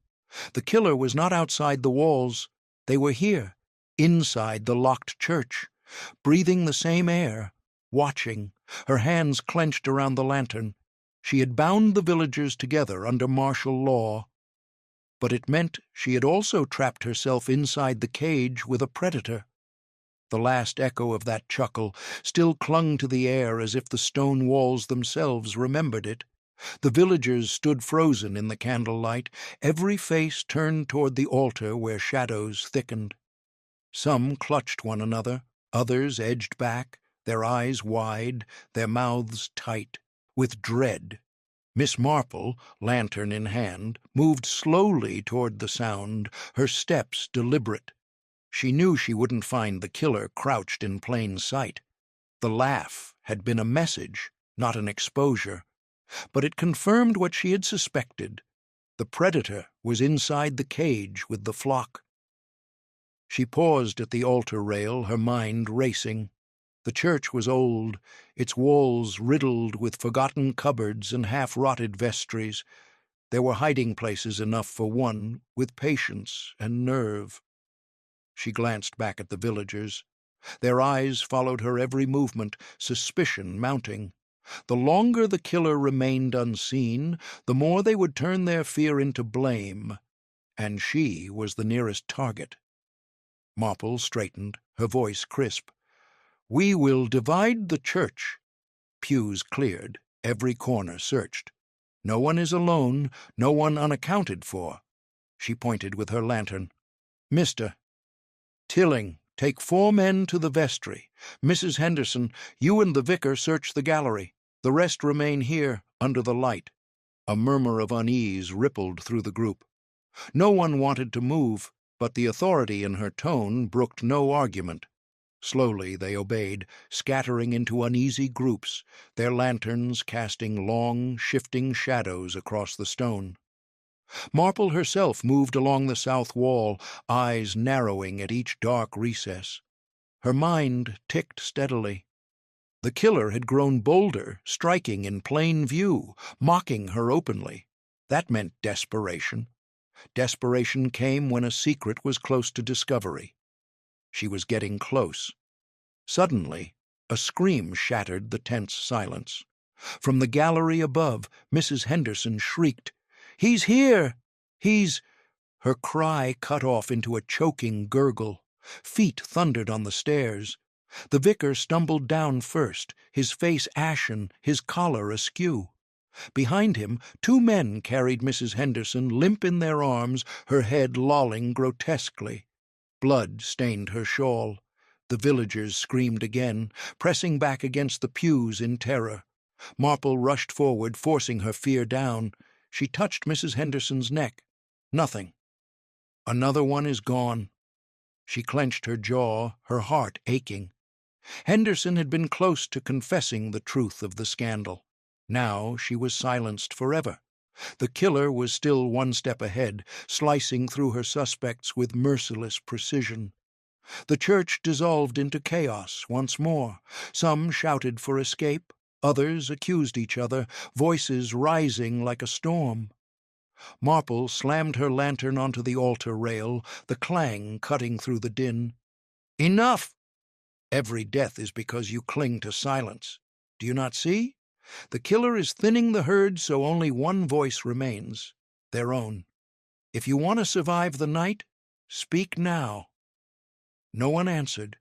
The killer was not outside the walls. They were here, inside the locked church, breathing the same air, watching, her hands clenched around the lantern. She had bound the villagers together under martial law. But it meant she had also trapped herself inside the cage with a predator. The last echo of that chuckle still clung to the air as if the stone walls themselves remembered it. The villagers stood frozen in the candlelight, every face turned toward the altar where shadows thickened. Some clutched one another, others edged back, their eyes wide, their mouths tight, with dread. Miss Marple, lantern in hand, moved slowly toward the sound, her steps deliberate. She knew she wouldn't find the killer crouched in plain sight. The laugh had been a message, not an exposure, but it confirmed what she had suspected. The predator was inside the cage with the flock. She paused at the altar rail, her mind racing. The church was old, its walls riddled with forgotten cupboards and half-rotted vestries. There were hiding places enough for one, with patience and nerve. She glanced back at the villagers. Their eyes followed her every movement, suspicion mounting. The longer the killer remained unseen, the more they would turn their fear into blame, and she was the nearest target. Marple straightened, her voice crisp. "We will divide the church." Pews cleared, every corner searched. "No one is alone, no one unaccounted for." She pointed with her lantern. "Mr. Tilling, take 4 men to the vestry. Mrs. Henderson, you and the vicar search the gallery. The rest remain here, under the light." A murmur of unease rippled through the group. No one wanted to move, but the authority in her tone brooked no argument. Slowly they obeyed, scattering into uneasy groups, their lanterns casting long, shifting shadows across the stone. Marple herself moved along the south wall, eyes narrowing at each dark recess. Her mind ticked steadily. The killer had grown bolder, striking in plain view, mocking her openly. That meant desperation. Desperation came when a secret was close to discovery. She was getting close. Suddenly, a scream shattered the tense silence. From the gallery above, Mrs. Henderson shrieked, "He's here! He's—" Her cry cut off into a choking gurgle. Feet thundered on the stairs. The vicar stumbled down first, his face ashen, his collar askew. Behind him, 2 men carried Mrs. Henderson limp in their arms, her head lolling grotesquely. Blood stained her shawl. The villagers screamed again, pressing back against the pews in terror. Marple rushed forward, forcing her fear down. She touched Mrs. Henderson's neck. Nothing. "Another one is gone." She clenched her jaw, her heart aching. Henderson had been close to confessing the truth of the scandal. Now she was silenced forever. The killer was still 1 step ahead, slicing through her suspects with merciless precision. The church dissolved into chaos once more. Some shouted for escape, others accused each other, voices rising like a storm. Marple slammed her lantern onto the altar rail, the clang cutting through the din. "Enough! Every death is because you cling to silence. Do you not see? The killer is thinning the herd so only one voice remains, their own. If you want to survive the night, speak now." No one answered,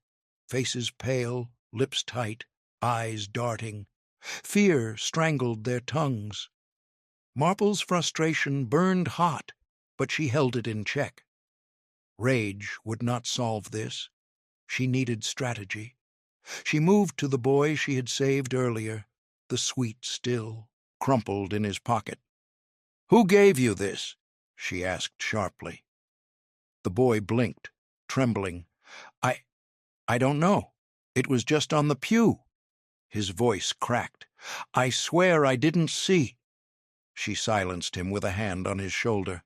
faces pale, lips tight, eyes darting. Fear strangled their tongues. Marple's frustration burned hot, but she held it in check. Rage would not solve this. She needed strategy. She moved to the boy she had saved earlier, the sweet still, crumpled in his pocket. "Who gave you this?" she asked sharply. The boy blinked, trembling. I don't know. It was just on the pew." His voice cracked. "I swear I didn't see." She silenced him with a hand on his shoulder.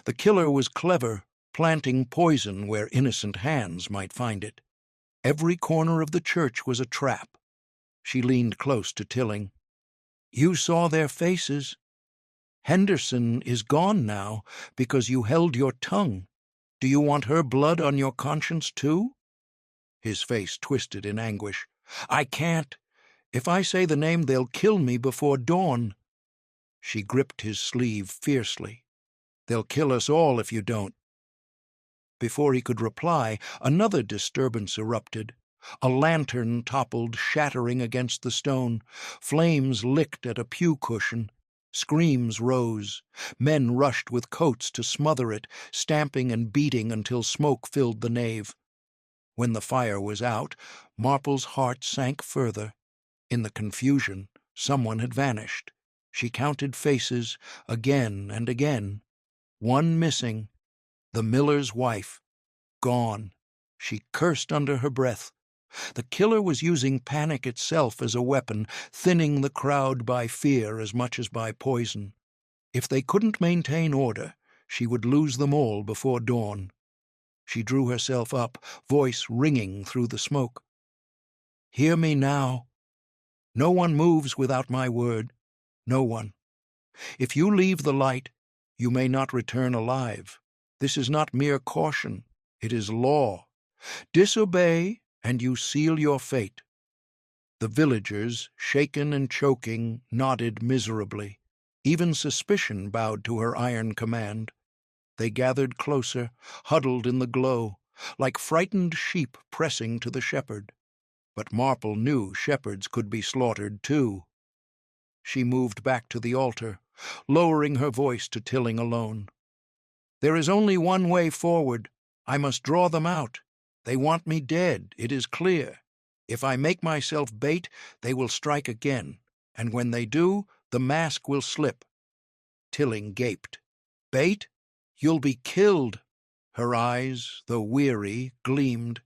The killer was clever, planting poison where innocent hands might find it. Every corner of the church was a trap. She leaned close to Tilling. "You saw their faces. Henderson is gone now because you held your tongue. Do you want her blood on your conscience too?" His face twisted in anguish. "I can't. If I say the name, they'll kill me before dawn." She gripped his sleeve fiercely. "They'll kill us all if you don't." Before he could reply, another disturbance erupted. A lantern toppled, shattering against the stone. Flames licked at a pew cushion. Screams rose. Men rushed with coats to smother it, stamping and beating until smoke filled the nave. When the fire was out, Marple's heart sank further. In the confusion, someone had vanished. She counted faces again and again. One missing, the miller's wife. Gone. She cursed under her breath. The killer was using panic itself as a weapon, thinning the crowd by fear as much as by poison. If they couldn't maintain order, she would lose them all before dawn. She drew herself up, voice ringing through the smoke. "Hear me now. No one moves without my word. No one. If you leave the light, you may not return alive. This is not mere caution. It is law. Disobey, and you seal your fate." The villagers, shaken and choking, nodded miserably. Even suspicion bowed to her iron command. They gathered closer, huddled in the glow, like frightened sheep pressing to the shepherd. But Marple knew shepherds could be slaughtered too. She moved back to the altar, lowering her voice to Tilling alone. "There is only one way forward. I must draw them out. They want me dead, it is clear. If I make myself bait, they will strike again, and when they do, the mask will slip." Tilling gaped. "Bait? You'll be killed." Her eyes, though weary, gleamed.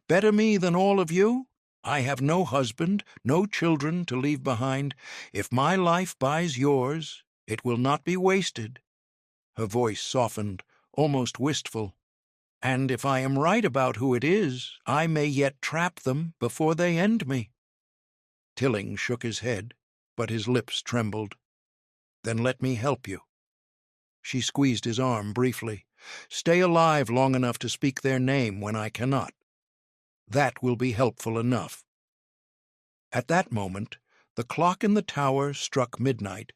"Better me than all of you? I have no husband, no children to leave behind. If my life buys yours, it will not be wasted." Her voice softened, almost wistful. "And if I am right about who it is, I may yet trap them before they end me." Tilling shook his head, but his lips trembled. "Then let me help you." She squeezed his arm briefly. "Stay alive long enough to speak their name when I cannot. That will be helpful enough." At that moment, the clock in the tower struck midnight.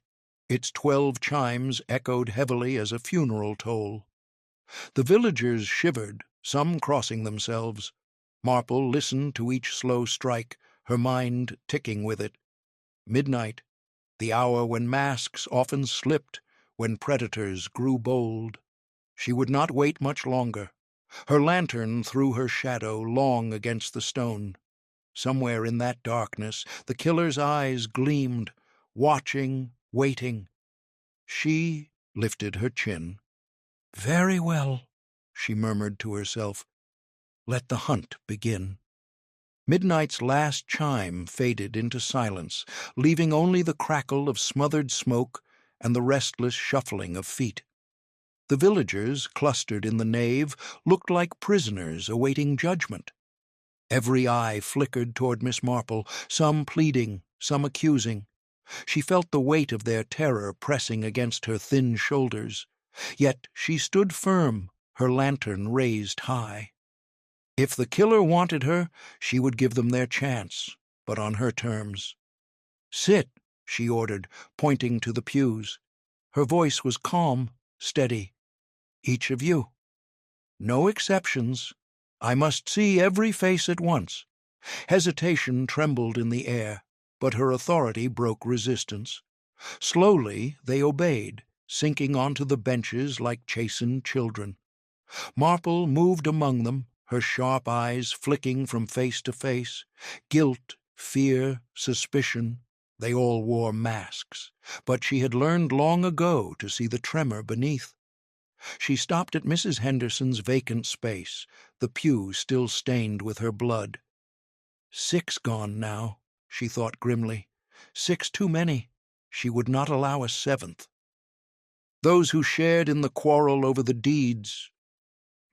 Its 12 chimes echoed heavily as a funeral toll. The villagers shivered, some crossing themselves. Marple listened to each slow strike, her mind ticking with it. Midnight, the hour when masks often slipped, when predators grew bold. She would not wait much longer. Her lantern threw her shadow long against the stone. Somewhere in that darkness, the killer's eyes gleamed, watching, waiting. She lifted her chin. "Very well," she murmured to herself. "Let the hunt begin." Midnight's last chime faded into silence, leaving only the crackle of smothered smoke and the restless shuffling of feet. The villagers, clustered in the nave, looked like prisoners awaiting judgment. Every eye flickered toward Miss Marple, some pleading, some accusing. She felt the weight of their terror pressing against her thin shoulders. Yet she stood firm, her lantern raised high. If the killer wanted her, she would give them their chance, but on her terms. "Sit," she ordered, pointing to the pews. Her voice was calm, steady. "Each of you. No exceptions. I must see every face at once." Hesitation trembled in the air, but her authority broke resistance. Slowly they obeyed, sinking onto the benches like chastened children. Marple moved among them, her sharp eyes flicking from face to face. Guilt, fear, suspicion, they all wore masks, but she had learned long ago to see the tremor beneath. She stopped at Mrs. Henderson's vacant space, the pew still stained with her blood. 6 gone now, she thought grimly. 6 too many. She would not allow a 7th. Those who shared in the quarrel over the deeds.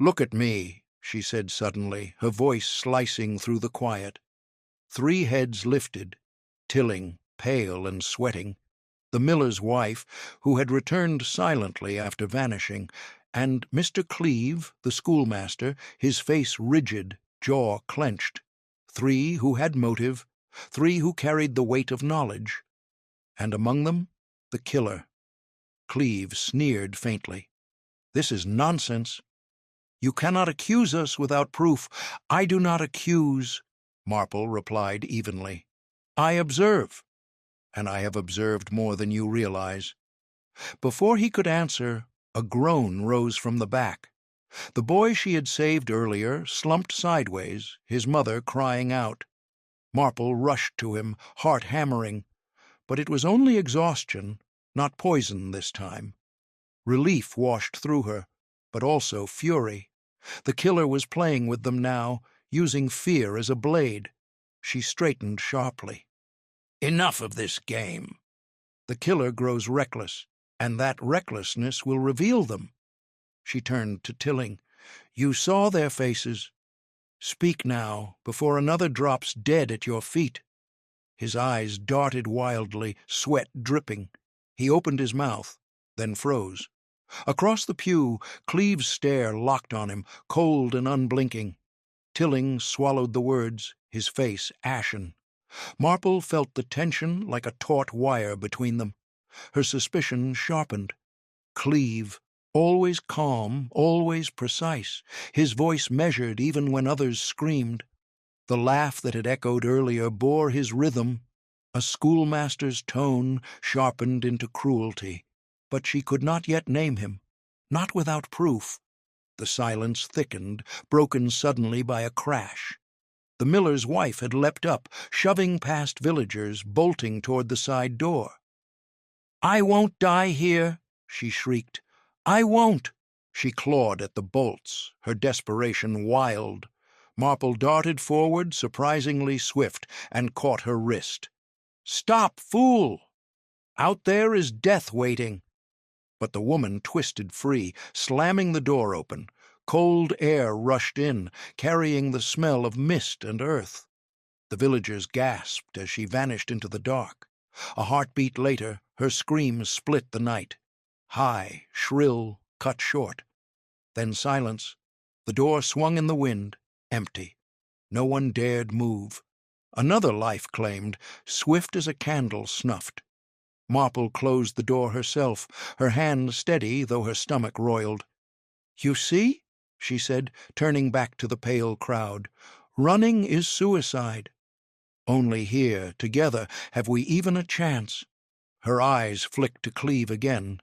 "Look at me," she said suddenly, her voice slicing through the quiet. 3 heads lifted, Tilling, pale and sweating, the miller's wife, who had returned silently after vanishing, and Mr. Cleeve, the schoolmaster, his face rigid, jaw clenched. 3 who had motive, 3 who carried the weight of knowledge. And among them, the killer. Cleeve sneered faintly. "This is nonsense." "You cannot accuse us without proof." "I do not accuse," Marple replied evenly. "I observe. And I have observed more than you realize. Before he could answer, a groan rose from the back. The boy she had saved earlier slumped sideways, his mother crying out. Marple rushed to him, heart hammering. But it was only exhaustion, not poison this time. Relief washed through her, but also fury. The killer was playing with them now, using fear as a blade. She straightened sharply. Enough of this game. The killer grows reckless, and that recklessness will reveal them. She turned to Tilling. You saw their faces. Speak now, before another drops dead at your feet. His eyes darted wildly, sweat dripping. He opened his mouth, then froze. Across the pew, Cleve's stare locked on him, cold and unblinking. Tilling swallowed the words, his face ashen. Marple felt the tension like a taut wire between them. Her suspicion sharpened. Cleve, always calm, always precise, his voice measured even when others screamed. The laugh that had echoed earlier bore his rhythm, a schoolmaster's tone sharpened into cruelty. But she could not yet name him, not without proof. The silence thickened, broken suddenly by a crash. The miller's wife had leapt up, shoving past villagers, bolting toward the side door. "I won't die here," she shrieked. "I won't!" She clawed at the bolts, her desperation wild. Marple darted forward, surprisingly swift, and caught her wrist. "Stop, fool! Out there is death waiting." But the woman twisted free, slamming the door open. Cold air rushed in, carrying the smell of mist and earth. The villagers gasped as she vanished into the dark. A heartbeat later, her screams split the night. High, shrill, cut short. Then silence. The door swung in the wind, empty. No one dared move. Another life claimed, swift as a candle snuffed. Marple closed the door herself, her hand steady though her stomach roiled. "You see?" she said, turning back to the pale crowd. "Running is suicide. Only here, together, have we even a chance." Her eyes flicked to Cleve again.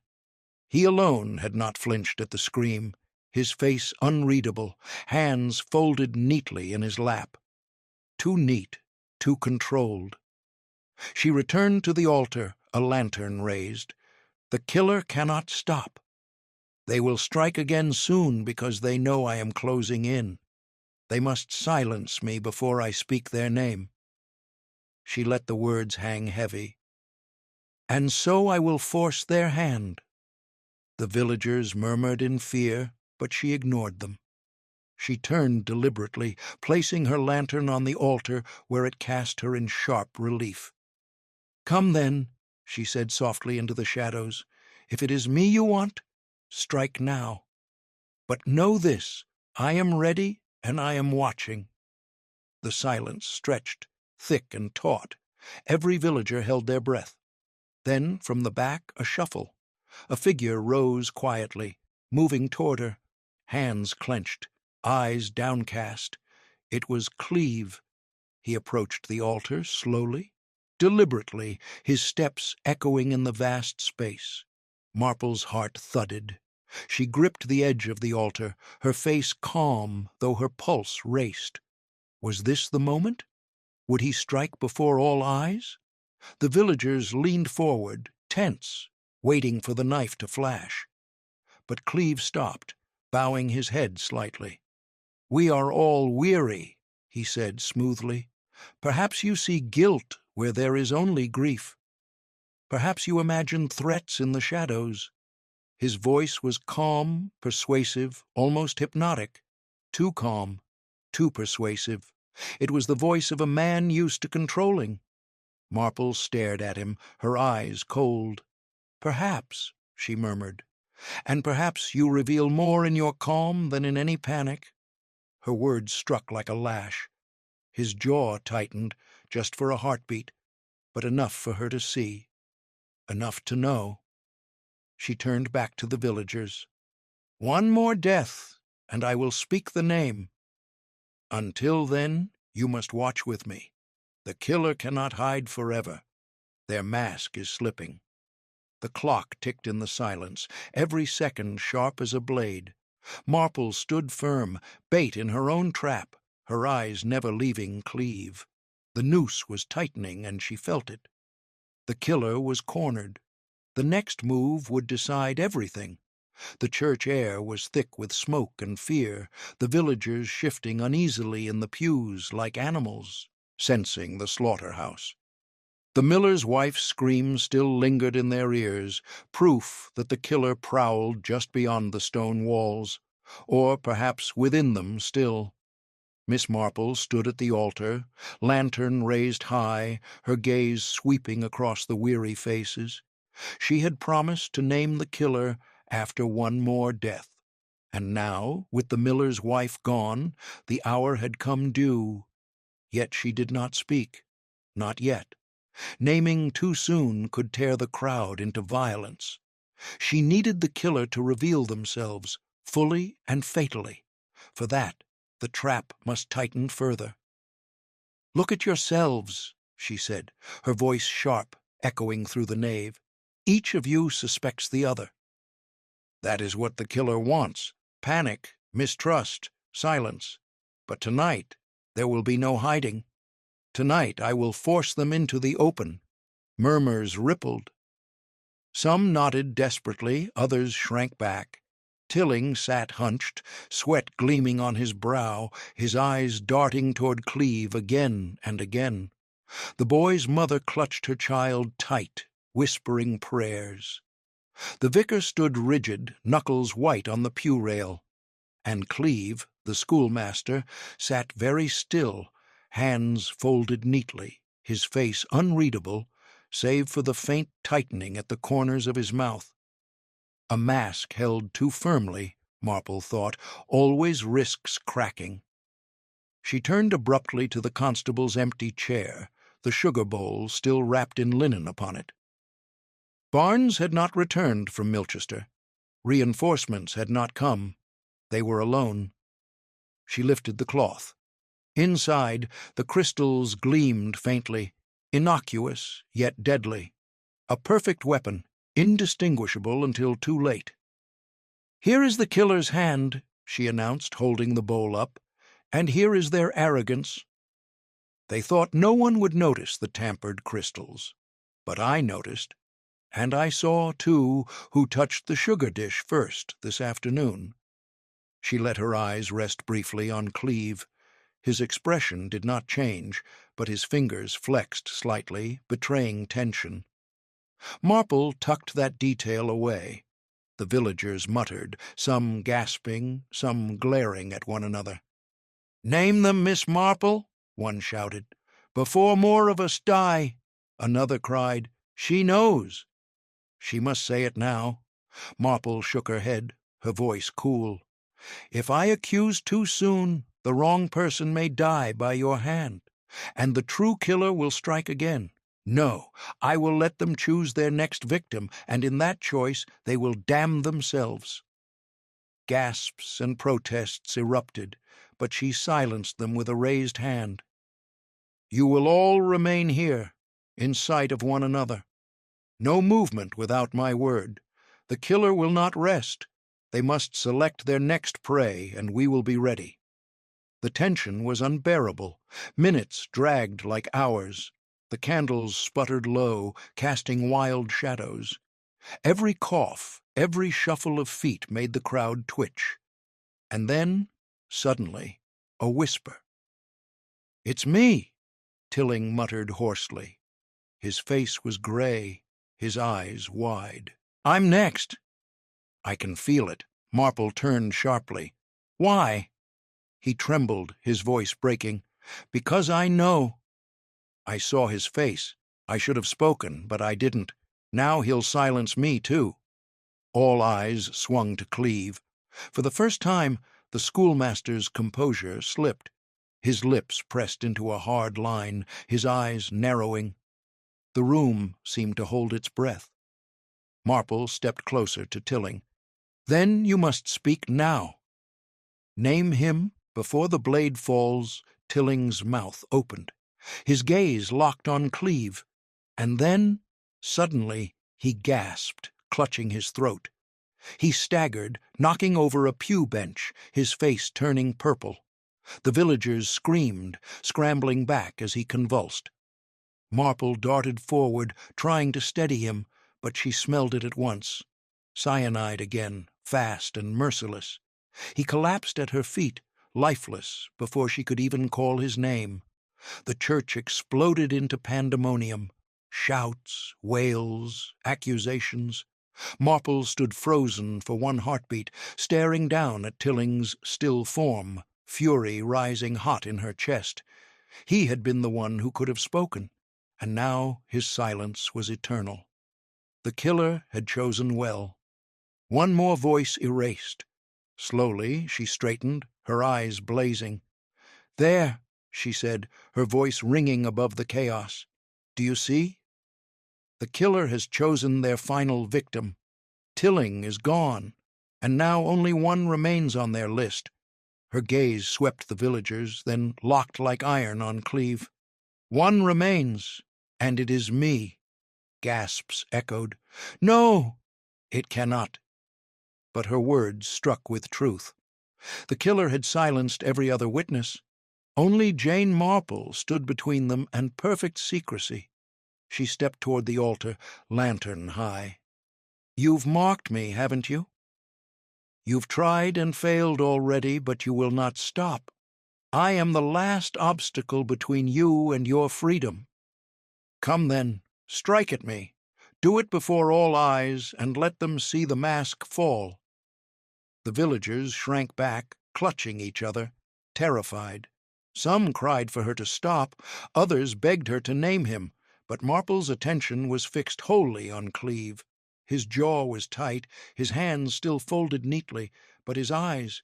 He alone had not flinched at the scream, his face unreadable, hands folded neatly in his lap. Too neat, too controlled. She returned to the altar, a lantern raised. The killer cannot stop. They will strike again soon because they know I am closing in. They must silence me before I speak their name. She let the words hang heavy. And so I will force their hand. The villagers murmured in fear, but she ignored them. She turned deliberately, placing her lantern on the altar where it cast her in sharp relief. "Come then," she said softly into the shadows. "If it is me you want, strike now. But know this, I am ready and I am watching." The silence stretched, thick and taut. Every villager held their breath. Then, from the back, a shuffle. A figure rose quietly, moving toward her, hands clenched, eyes downcast. It was Cleve. He approached the altar slowly, deliberately, his steps echoing in the vast space. Marple's heart thudded. She gripped the edge of the altar, her face calm, though her pulse raced. Was this the moment? Would he strike before all eyes? The villagers leaned forward, tense, waiting for the knife to flash. But Cleve stopped, bowing his head slightly. "We are all weary," he said smoothly. "Perhaps you see guilt where there is only grief. Perhaps you imagine threats in the shadows." His voice was calm, persuasive, almost hypnotic. Too calm, too persuasive. It was the voice of a man used to controlling. Marple stared at him, her eyes cold. "Perhaps," she murmured. "And perhaps you reveal more in your calm than in any panic." Her words struck like a lash. His jaw tightened, just for a heartbeat, but enough for her to see. Enough to know. She turned back to the villagers. "One more death, and I will speak the name. Until then, you must watch with me. The killer cannot hide forever. Their mask is slipping." The clock ticked in the silence, every second sharp as a blade. Marple stood firm, bait in her own trap, her eyes never leaving Cleve. The noose was tightening, and she felt it. The killer was cornered. The next move would decide everything. The church air was thick with smoke and fear, the villagers shifting uneasily in the pews like animals, sensing the slaughterhouse. The miller's wife's scream still lingered in their ears, proof that the killer prowled just beyond the stone walls, or perhaps within them still. Miss Marple stood at the altar, lantern raised high, her gaze sweeping across the weary faces. She had promised to name the killer after one more death, and now, with the miller's wife gone, the hour had come due. Yet she did not speak, not yet. Naming too soon could tear the crowd into violence. She needed the killer to reveal themselves, fully and fatally. For that, the trap must tighten further. "Look at yourselves," she said, her voice sharp, echoing through the nave. "Each of you suspects the other." "That is what the killer wants. Panic, mistrust, silence. But tonight there will be no hiding. Tonight I will force them into the open." Murmurs rippled. Some nodded desperately, others shrank back. Tilling sat hunched, sweat gleaming on his brow, his eyes darting toward Cleve again and again. The boy's mother clutched her child tight, whispering prayers. The vicar stood rigid, knuckles white on the pew rail, and Cleve, the schoolmaster, sat very still, hands folded neatly, his face unreadable, save for the faint tightening at the corners of his mouth. A mask held too firmly, Marple thought, always risks cracking. She turned abruptly to the constable's empty chair, the sugar bowl still wrapped in linen upon it. Barnes had not returned from Milchester. Reinforcements had not come. They were alone. She lifted the cloth. Inside, the crystals gleamed faintly, innocuous yet deadly. A perfect weapon, indistinguishable until too late. "Here is the killer's hand," she announced, holding the bowl up, "and here is their arrogance." They thought no one would notice the tampered crystals. But I noticed. And I saw, too, who touched the sugar dish first this afternoon. She let her eyes rest briefly on Cleve. His expression did not change, but his fingers flexed slightly, betraying tension. Marple tucked that detail away. The villagers muttered, some gasping, some glaring at one another. "Name them, Miss Marple," one shouted. "Before more of us die." Another cried, "She knows." She must say it now. Marple shook her head, her voice cool. "If I accuse too soon, the wrong person may die by your hand, and the true killer will strike again. No, I will let them choose their next victim, and in that choice they will damn themselves." Gasps and protests erupted, but she silenced them with a raised hand. "You will all remain here, in sight of one another. No movement without my word. The killer will not rest. They must select their next prey, and we will be ready." The tension was unbearable. Minutes dragged like hours. The candles sputtered low, casting wild shadows. Every cough, every shuffle of feet made the crowd twitch. And then, suddenly, a whisper. "It's me," Tilling muttered hoarsely. His face was gray, his eyes wide. "I'm next." "I can feel it." Marple turned sharply. "Why?" He trembled, his voice breaking. "Because I know." I saw his face. I should have spoken, but I didn't. Now he'll silence me, too. All eyes swung to Cleve. For the first time, the schoolmaster's composure slipped. His lips pressed into a hard line, his eyes narrowing. The room seemed to hold its breath. Marple stepped closer to Tilling. "Then you must speak now." "Name him." Before the blade falls, Tilling's mouth opened. His gaze locked on Cleve, and then, suddenly, He gasped, clutching his throat. He staggered, knocking over a pew bench, his face turning purple. The villagers screamed, scrambling back as he convulsed. Marple darted forward, trying to steady him, but she smelled it at once. Cyanide again, fast and merciless. He collapsed at her feet, lifeless, before she could even call his name. The church exploded into pandemonium. Shouts, wails, accusations. Marple stood frozen for one heartbeat, staring down at Tilling's still form, fury rising hot in her chest. He had been the one who could have spoken, and now his silence was eternal. The killer had chosen well. One more voice erased. Slowly she straightened, her eyes blazing. "There," she said, her voice ringing above the chaos. "Do you see? The killer has chosen their final victim. Tilling is gone, and now only one remains on their list." Her gaze swept the villagers, then locked like iron on Cleve. "One remains, and it is me." Gasps echoed. "No!" "It cannot." But her words struck with truth. The killer had silenced every other witness. Only Jane Marple stood between them and perfect secrecy. She stepped toward the altar, lantern high. "You've marked me, haven't you? You've tried and failed already, but you will not stop. I am the last obstacle between you and your freedom. Come then, strike at me. Do it before all eyes, and let them see the mask fall." The villagers shrank back, clutching each other, terrified. Some cried for her to stop, others begged her to name him, but Marple's attention was fixed wholly on Cleve. His jaw was tight, his hands still folded neatly, but his eyes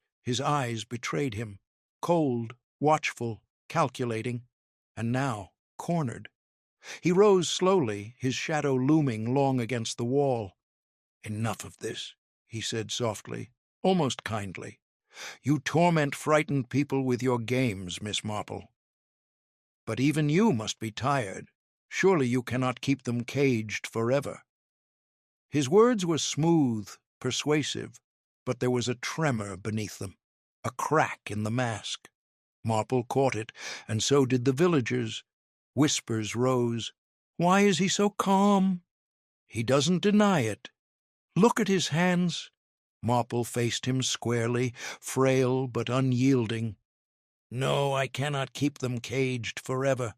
betrayed him, cold, watchful, calculating, and now cornered. He rose slowly, his shadow looming long against the wall. "Enough of this," he said softly, almost kindly. "You torment frightened people with your games, Miss Marple. But even you must be tired. Surely you cannot keep them caged forever." His words were smooth, persuasive, but there was a tremor beneath them, a crack in the mask. Marple caught it, and so did the villagers. Whispers rose. "Why is he so calm?" "He doesn't deny it. Look at his hands." Marple faced him squarely, frail but unyielding. "No, I cannot keep them caged forever.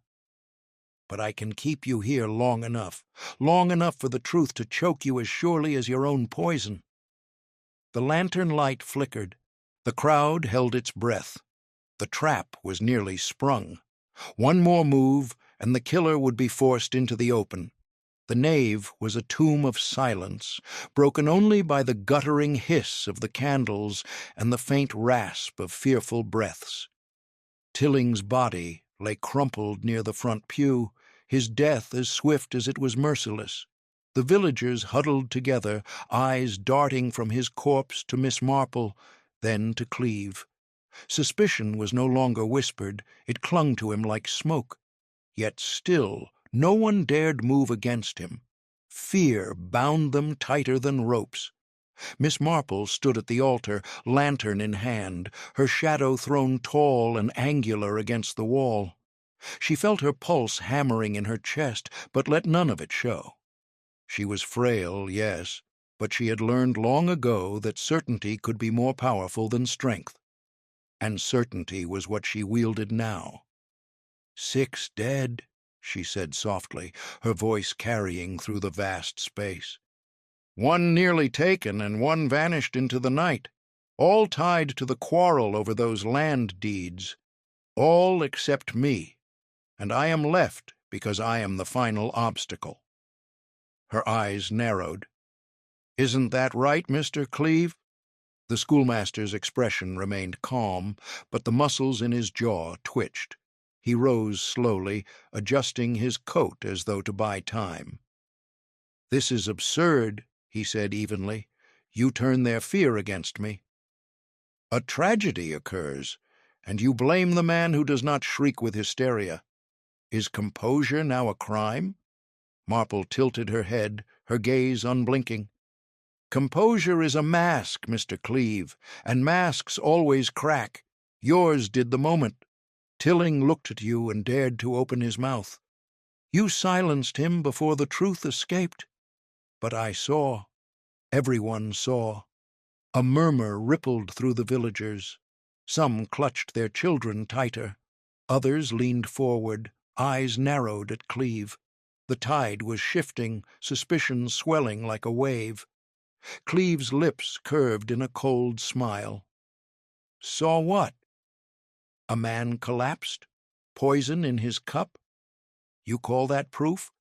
But I can keep you here long enough for the truth to choke you as surely as your own poison." The lantern light flickered. The crowd held its breath. The trap was nearly sprung. One more move, and the killer would be forced into the open. The nave was a tomb of silence, broken only by the guttering hiss of the candles and the faint rasp of fearful breaths. Tilling's body lay crumpled near the front pew, his death as swift as it was merciless. The villagers huddled together, eyes darting from his corpse to Miss Marple, then to Cleve. Suspicion was no longer whispered, it clung to him like smoke. Yet still no one dared move against him. Fear bound them tighter than ropes. Miss Marple stood at the altar, lantern in hand, her shadow thrown tall and angular against the wall. She felt her pulse hammering in her chest, but let none of it show. She was frail, yes, but she had learned long ago that certainty could be more powerful than strength. And certainty was what she wielded now. "6 dead," she said softly, her voice carrying through the vast space. "One nearly taken and one vanished into the night, all tied to the quarrel over those land deeds. All except me, and I am left because I am the final obstacle." Her eyes narrowed. "Isn't that right, Mr. Cleve?" The schoolmaster's expression remained calm, but the muscles in his jaw twitched. He rose slowly, adjusting his coat as though to buy time. "This is absurd," he said evenly. "You turn their fear against me. A tragedy occurs, and you blame the man who does not shriek with hysteria. Is composure now a crime? Marple tilted her head, her gaze unblinking. "Composure is a mask, Mr. Cleeve, and masks always crack. Yours did the moment. Tilling looked at you and dared to open his mouth. You silenced him before the truth escaped. But I saw. Everyone saw." A murmur rippled through the villagers. Some clutched their children tighter. Others leaned forward, eyes narrowed at Cleeve. The tide was shifting, suspicion swelling like a wave. Cleeve's lips curved in a cold smile. "Saw what? A man collapsed? Poison in his cup? You call that proof?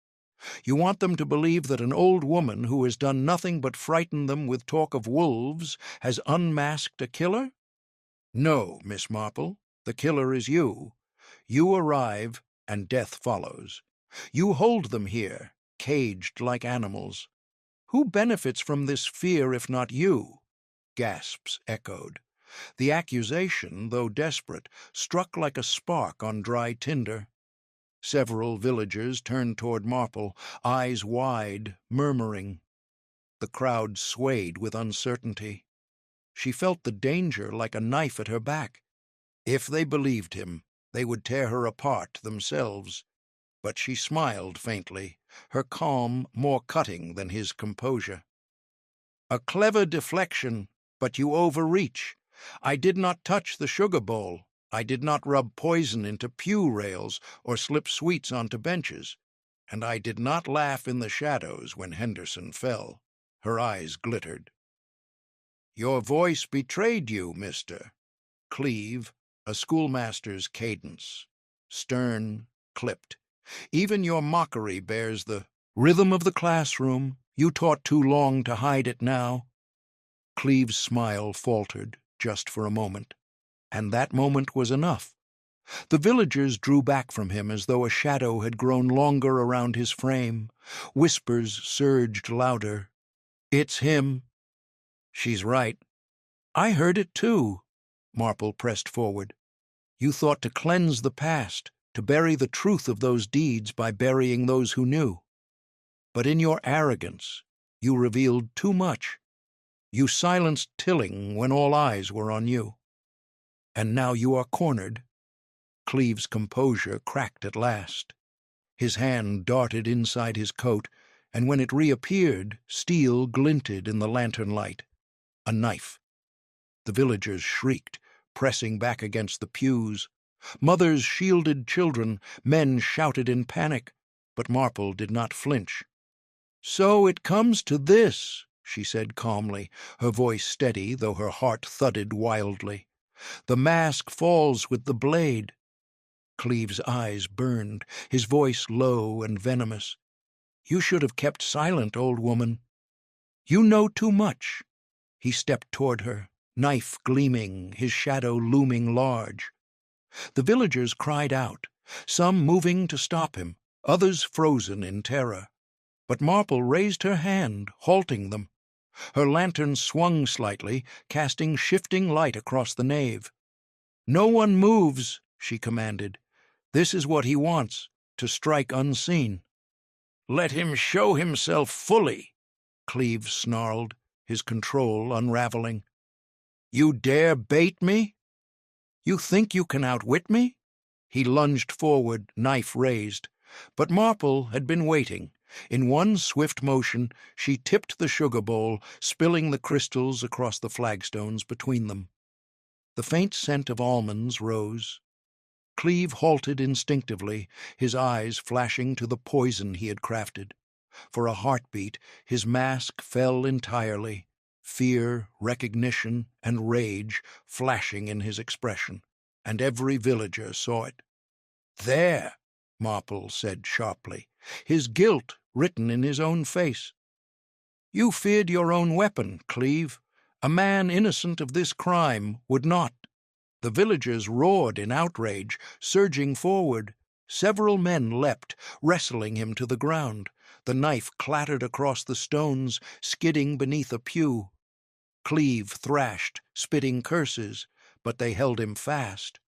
You want them to believe that an old woman who has done nothing but frighten them with talk of wolves has unmasked a killer? No, Miss Marple, the killer is you. You arrive, and death follows. You hold them here, caged like animals. Who benefits from this fear if not you?" Gasps echoed. The accusation, though desperate, struck like a spark on dry tinder. Several villagers turned toward Marple, eyes wide, murmuring. The crowd swayed with uncertainty. She felt the danger like a knife at her back. If they believed him, they would tear her apart themselves. But she smiled faintly, her calm more cutting than his composure. "A clever deflection, but you overreach. I did not touch the sugar bowl. I did not rub poison into pew rails or slip sweets onto benches. And I did not laugh in the shadows when Henderson fell." Her eyes glittered. "Your voice betrayed you, mister." Cleeve, a schoolmaster's cadence. Stern, clipped. "Even your mockery bears the rhythm of the classroom. You taught too long to hide it now." Cleeve's smile faltered, just for a moment. And that moment was enough. The villagers drew back from him as though a shadow had grown longer around his frame. Whispers surged louder. "It's him." "She's right." "I heard it too." Marple pressed forward. "You thought to cleanse the past, to bury the truth of those deeds by burying those who knew. But in your arrogance, you revealed too much. You silenced Tilling when all eyes were on you. And now you are cornered." Cleeve's composure cracked at last. His hand darted inside his coat, and when it reappeared, steel glinted in the lantern light. A knife. The villagers shrieked, pressing back against the pews. Mothers shielded children, men shouted in panic, but Marple did not flinch. "So it comes to this," she said calmly, her voice steady, though her heart thudded wildly. "The mask falls with the blade." Cleeve's eyes burned, his voice low and venomous. "You should have kept silent, old woman. You know too much." He stepped toward her, knife gleaming, his shadow looming large. The villagers cried out, some moving to stop him, others frozen in terror. But Marple raised her hand, halting them. Her lantern swung slightly, casting shifting light across the nave. "No one moves," she commanded. "This is what he wants, to strike unseen." "Let him show himself fully," Cleeve snarled, his control unraveling. "You dare bait me? You think you can outwit me?" He lunged forward, knife raised. But Marple had been waiting. In one swift motion, she tipped the sugar bowl, spilling the crystals across the flagstones between them. The faint scent of almonds rose. Cleeve halted instinctively, his eyes flashing to the poison he had crafted. For a heartbeat, his mask fell entirely, fear, recognition, and rage flashing in his expression, and every villager saw it. "There," Marple said sharply, his guilt written in his own face. "You feared your own weapon, Cleeve. A man innocent of this crime would not." The villagers roared in outrage, surging forward. Several men leapt, wrestling him to the ground. The knife clattered across the stones, skidding beneath a pew. Cleeve thrashed, spitting curses, but they held him fast.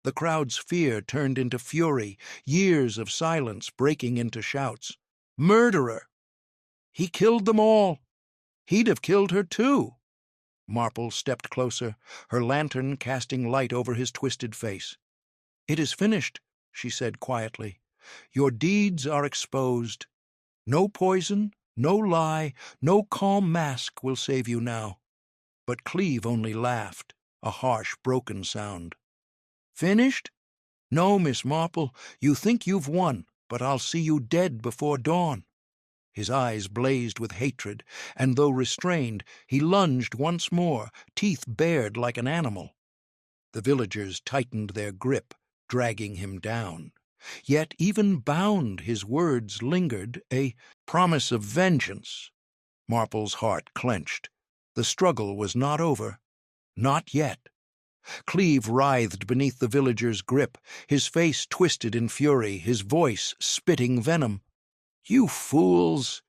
The crowd's fear turned into fury, years of silence breaking into shouts. Murderer! He killed them all. He'd have killed her too. Marple stepped closer, her lantern casting light over his twisted face. "It is finished," she said quietly. "Your deeds are exposed. No poison, no lie, no calm mask will save you now." But Cleve only laughed, a harsh, broken sound. "Finished? No, Miss Marple, you think you've won, but I'll see you dead before dawn." His eyes blazed with hatred, and though restrained, he lunged once more, teeth bared like an animal. The villagers tightened their grip, dragging him down. Yet even bound, his words lingered, a promise of vengeance. Marple's heart clenched. The struggle was not over. Not yet. Cleve writhed beneath the villagers' grip, his face twisted in fury, his voice spitting venom. "You fools!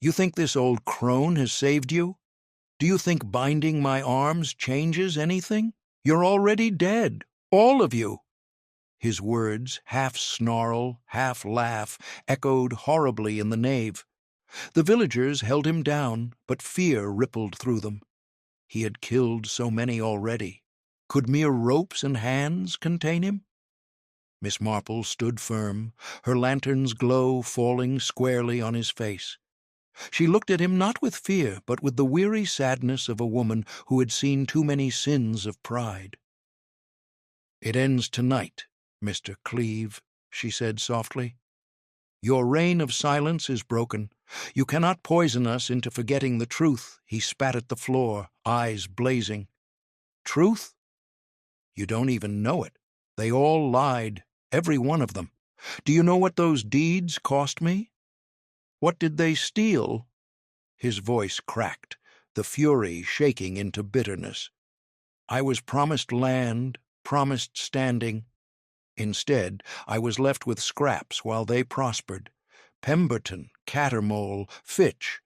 You think this old crone has saved you? Do you think binding my arms changes anything? You're already dead, all of you." His words, half snarl, half laugh, echoed horribly in the nave. The villagers held him down, but fear rippled through them. He had killed so many already. Could mere ropes and hands contain him? Miss Marple stood firm, her lantern's glow falling squarely on his face. She looked at him not with fear, but with the weary sadness of a woman who had seen too many sins of pride. "It ends tonight, Mr. Cleve," she said softly. "Your reign of silence is broken. You cannot poison us into forgetting the truth." He spat at the floor, eyes blazing. "Truth? You don't even know it. They all lied, every one of them. Do you know what those deeds cost me? What did they steal?" His voice cracked, the fury shaking into bitterness. "I was promised land, promised standing. Instead, I was left with scraps while they prospered. Pemberton, Cattermole, Fitch,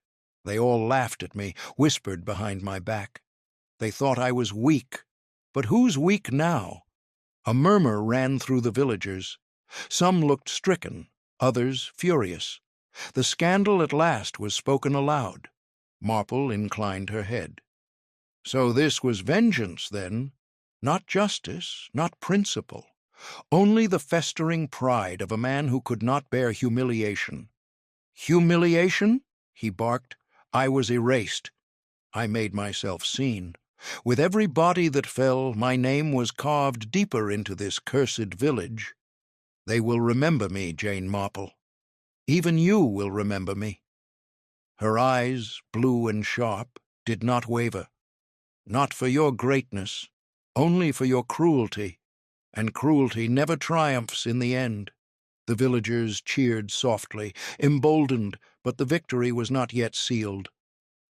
they all laughed at me, whispered behind my back. They thought I was weak. But who's weak now?" A murmur ran through the villagers. Some looked stricken, others furious. The scandal at last was spoken aloud. Marple inclined her head. "So this was vengeance, then? Not justice, not principle. Only the festering pride of a man who could not bear humiliation." "Humiliation?" he barked. "I was erased. I made myself seen. With every body that fell, my name was carved deeper into this cursed village. They will remember me, Jane Marple. Even you will remember me." Her eyes, blue and sharp, did not waver. "Not for your greatness, only for your cruelty, and cruelty never triumphs in the end." The villagers cheered softly, emboldened, but the victory was not yet sealed.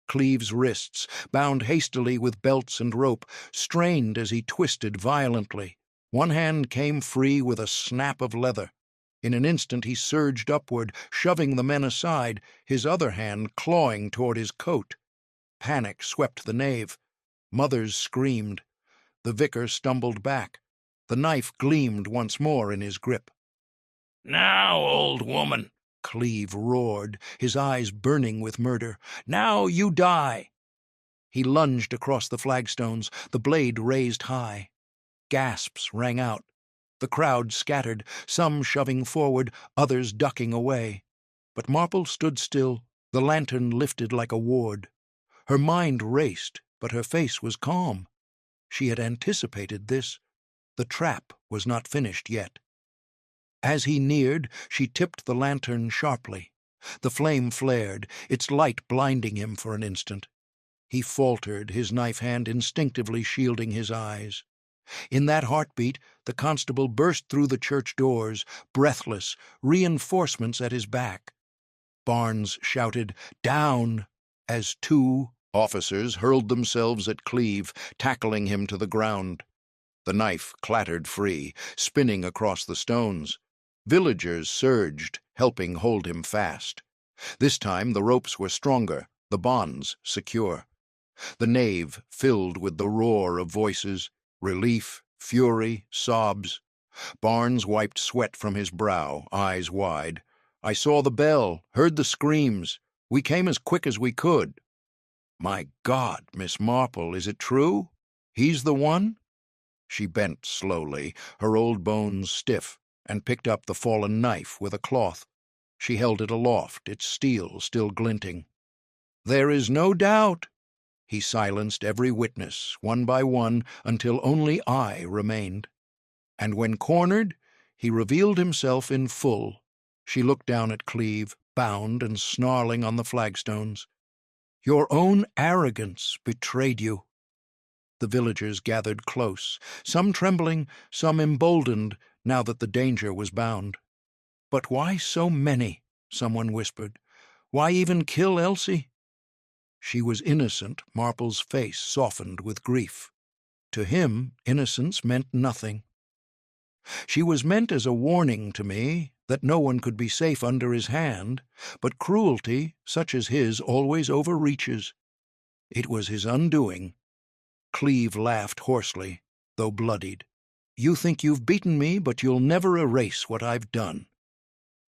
Cleve's wrists, bound hastily with belts and rope, strained as he twisted violently. One hand came free with a snap of leather. In an instant he surged upward, shoving the men aside, his other hand clawing toward his coat. Panic swept the nave. Mothers screamed. The vicar stumbled back. The knife gleamed once more in his grip. "Now, old woman," Cleve roared, his eyes burning with murder. "Now you die." He lunged across the flagstones, the blade raised high. Gasps rang out. The crowd scattered, some shoving forward, others ducking away. But Marple stood still, the lantern lifted like a ward. Her mind raced, but her face was calm. She had anticipated this. The trap was not finished yet. As he neared, she tipped the lantern sharply. The flame flared, its light blinding him for an instant. He faltered, his knife hand instinctively shielding his eyes. In that heartbeat, the constable burst through the church doors, breathless, reinforcements at his back. Barnes shouted, "Down!" as two officers hurled themselves at Cleve, tackling him to the ground. The knife clattered free, spinning across the stones. Villagers surged, helping hold him fast. This time the ropes were stronger, the bonds secure. The nave filled with the roar of voices, relief, fury, sobs. Barnes wiped sweat from his brow, eyes wide. I saw the bell, heard the screams. We came as quick as we could." "My God, Miss Marple, is it true? He's the one?" She bent slowly, her old bones stiff, and picked up the fallen knife with a cloth. She held it aloft, its steel still glinting. "There is no doubt." He silenced every witness, one by one, until only I remained. And when cornered, he revealed himself in full. She looked down at Cleve, bound and snarling on the flagstones. "Your own arrogance betrayed you." The villagers gathered close, some trembling, some emboldened, now that the danger was bound. "But why so many?" someone whispered. "Why even kill Elsie?" She was innocent. Marple's face softened with grief. To him, innocence meant nothing. "She was meant as a warning to me, that no one could be safe under his hand, but cruelty, such as his, always overreaches. It was his undoing." Cleve laughed hoarsely, though bloodied. "You think you've beaten me, but you'll never erase what I've done.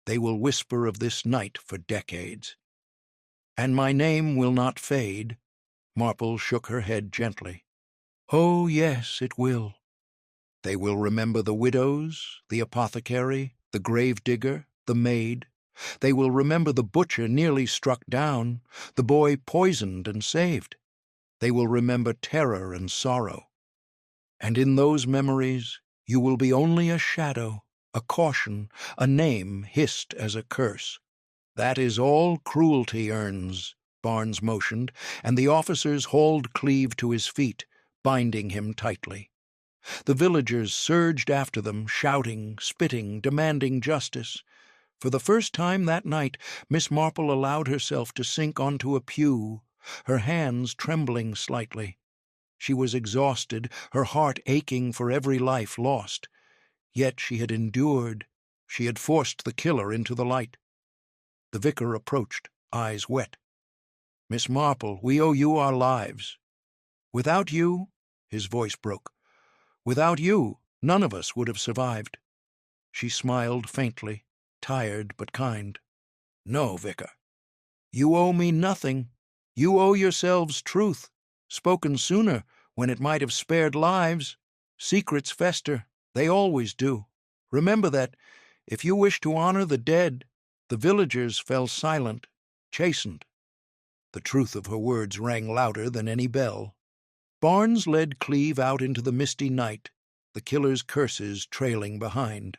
They will whisper of this night for decades. And my name will not fade." Marple shook her head gently. "Oh, yes, it will. They will remember the widows, the apothecary, the grave-digger, the maid. They will remember the butcher nearly struck down, the boy poisoned and saved. They will remember terror and sorrow. And in those memories you will be only a shadow, a caution, a name hissed as a curse. That is all cruelty earns." Barnes motioned, and the officers hauled Cleve to his feet, binding him tightly. The villagers surged after them, shouting, spitting, demanding justice. For the first time that night, Miss Marple allowed herself to sink onto a pew, her hands trembling slightly. She was exhausted, her heart aching for every life lost. Yet she had endured. She had forced the killer into the light. The vicar approached, eyes wet. "Miss Marple, we owe you our lives. Without you," his voice broke, "without you, none of us would have survived." She smiled faintly, tired but kind. "No, vicar. You owe me nothing. You owe yourselves truth, spoken sooner, when it might have spared lives. Secrets fester, they always do. Remember that, if you wish to honor the dead." The villagers fell silent, chastened. The truth of her words rang louder than any bell. Barnes led Cleve out into the misty night, the killer's curses trailing behind.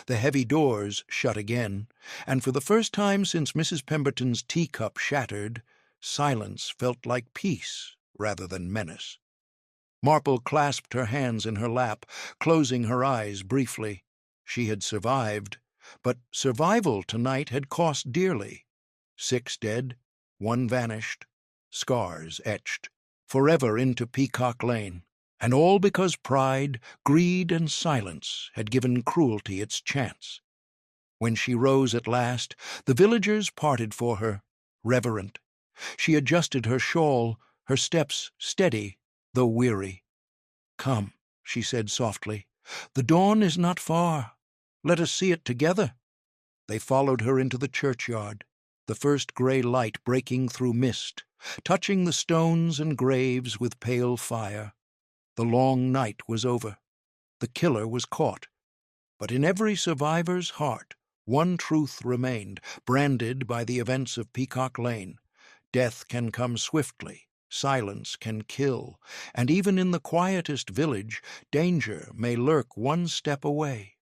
The heavy doors shut again, and for the first time since Mrs. Pemberton's teacup shattered, silence felt like peace rather than menace. Marple clasped her hands in her lap, closing her eyes briefly. She had survived, but survival tonight had cost dearly. 6 dead, 1 vanished, scars etched forever into Peacock Lane, and all because pride, greed, and silence had given cruelty its chance. When she rose at last, the villagers parted for her, reverent. She adjusted her shawl, her steps steady, though weary. "Come," she said softly, "the dawn is not far. Let us see it together." They followed her into the churchyard, the first grey light breaking through mist, touching the stones and graves with pale fire. The long night was over. The killer was caught. But in every survivor's heart, one truth remained, branded by the events of Peacock Lane. Death can come swiftly, silence can kill, and even in the quietest village, danger may lurk one step away.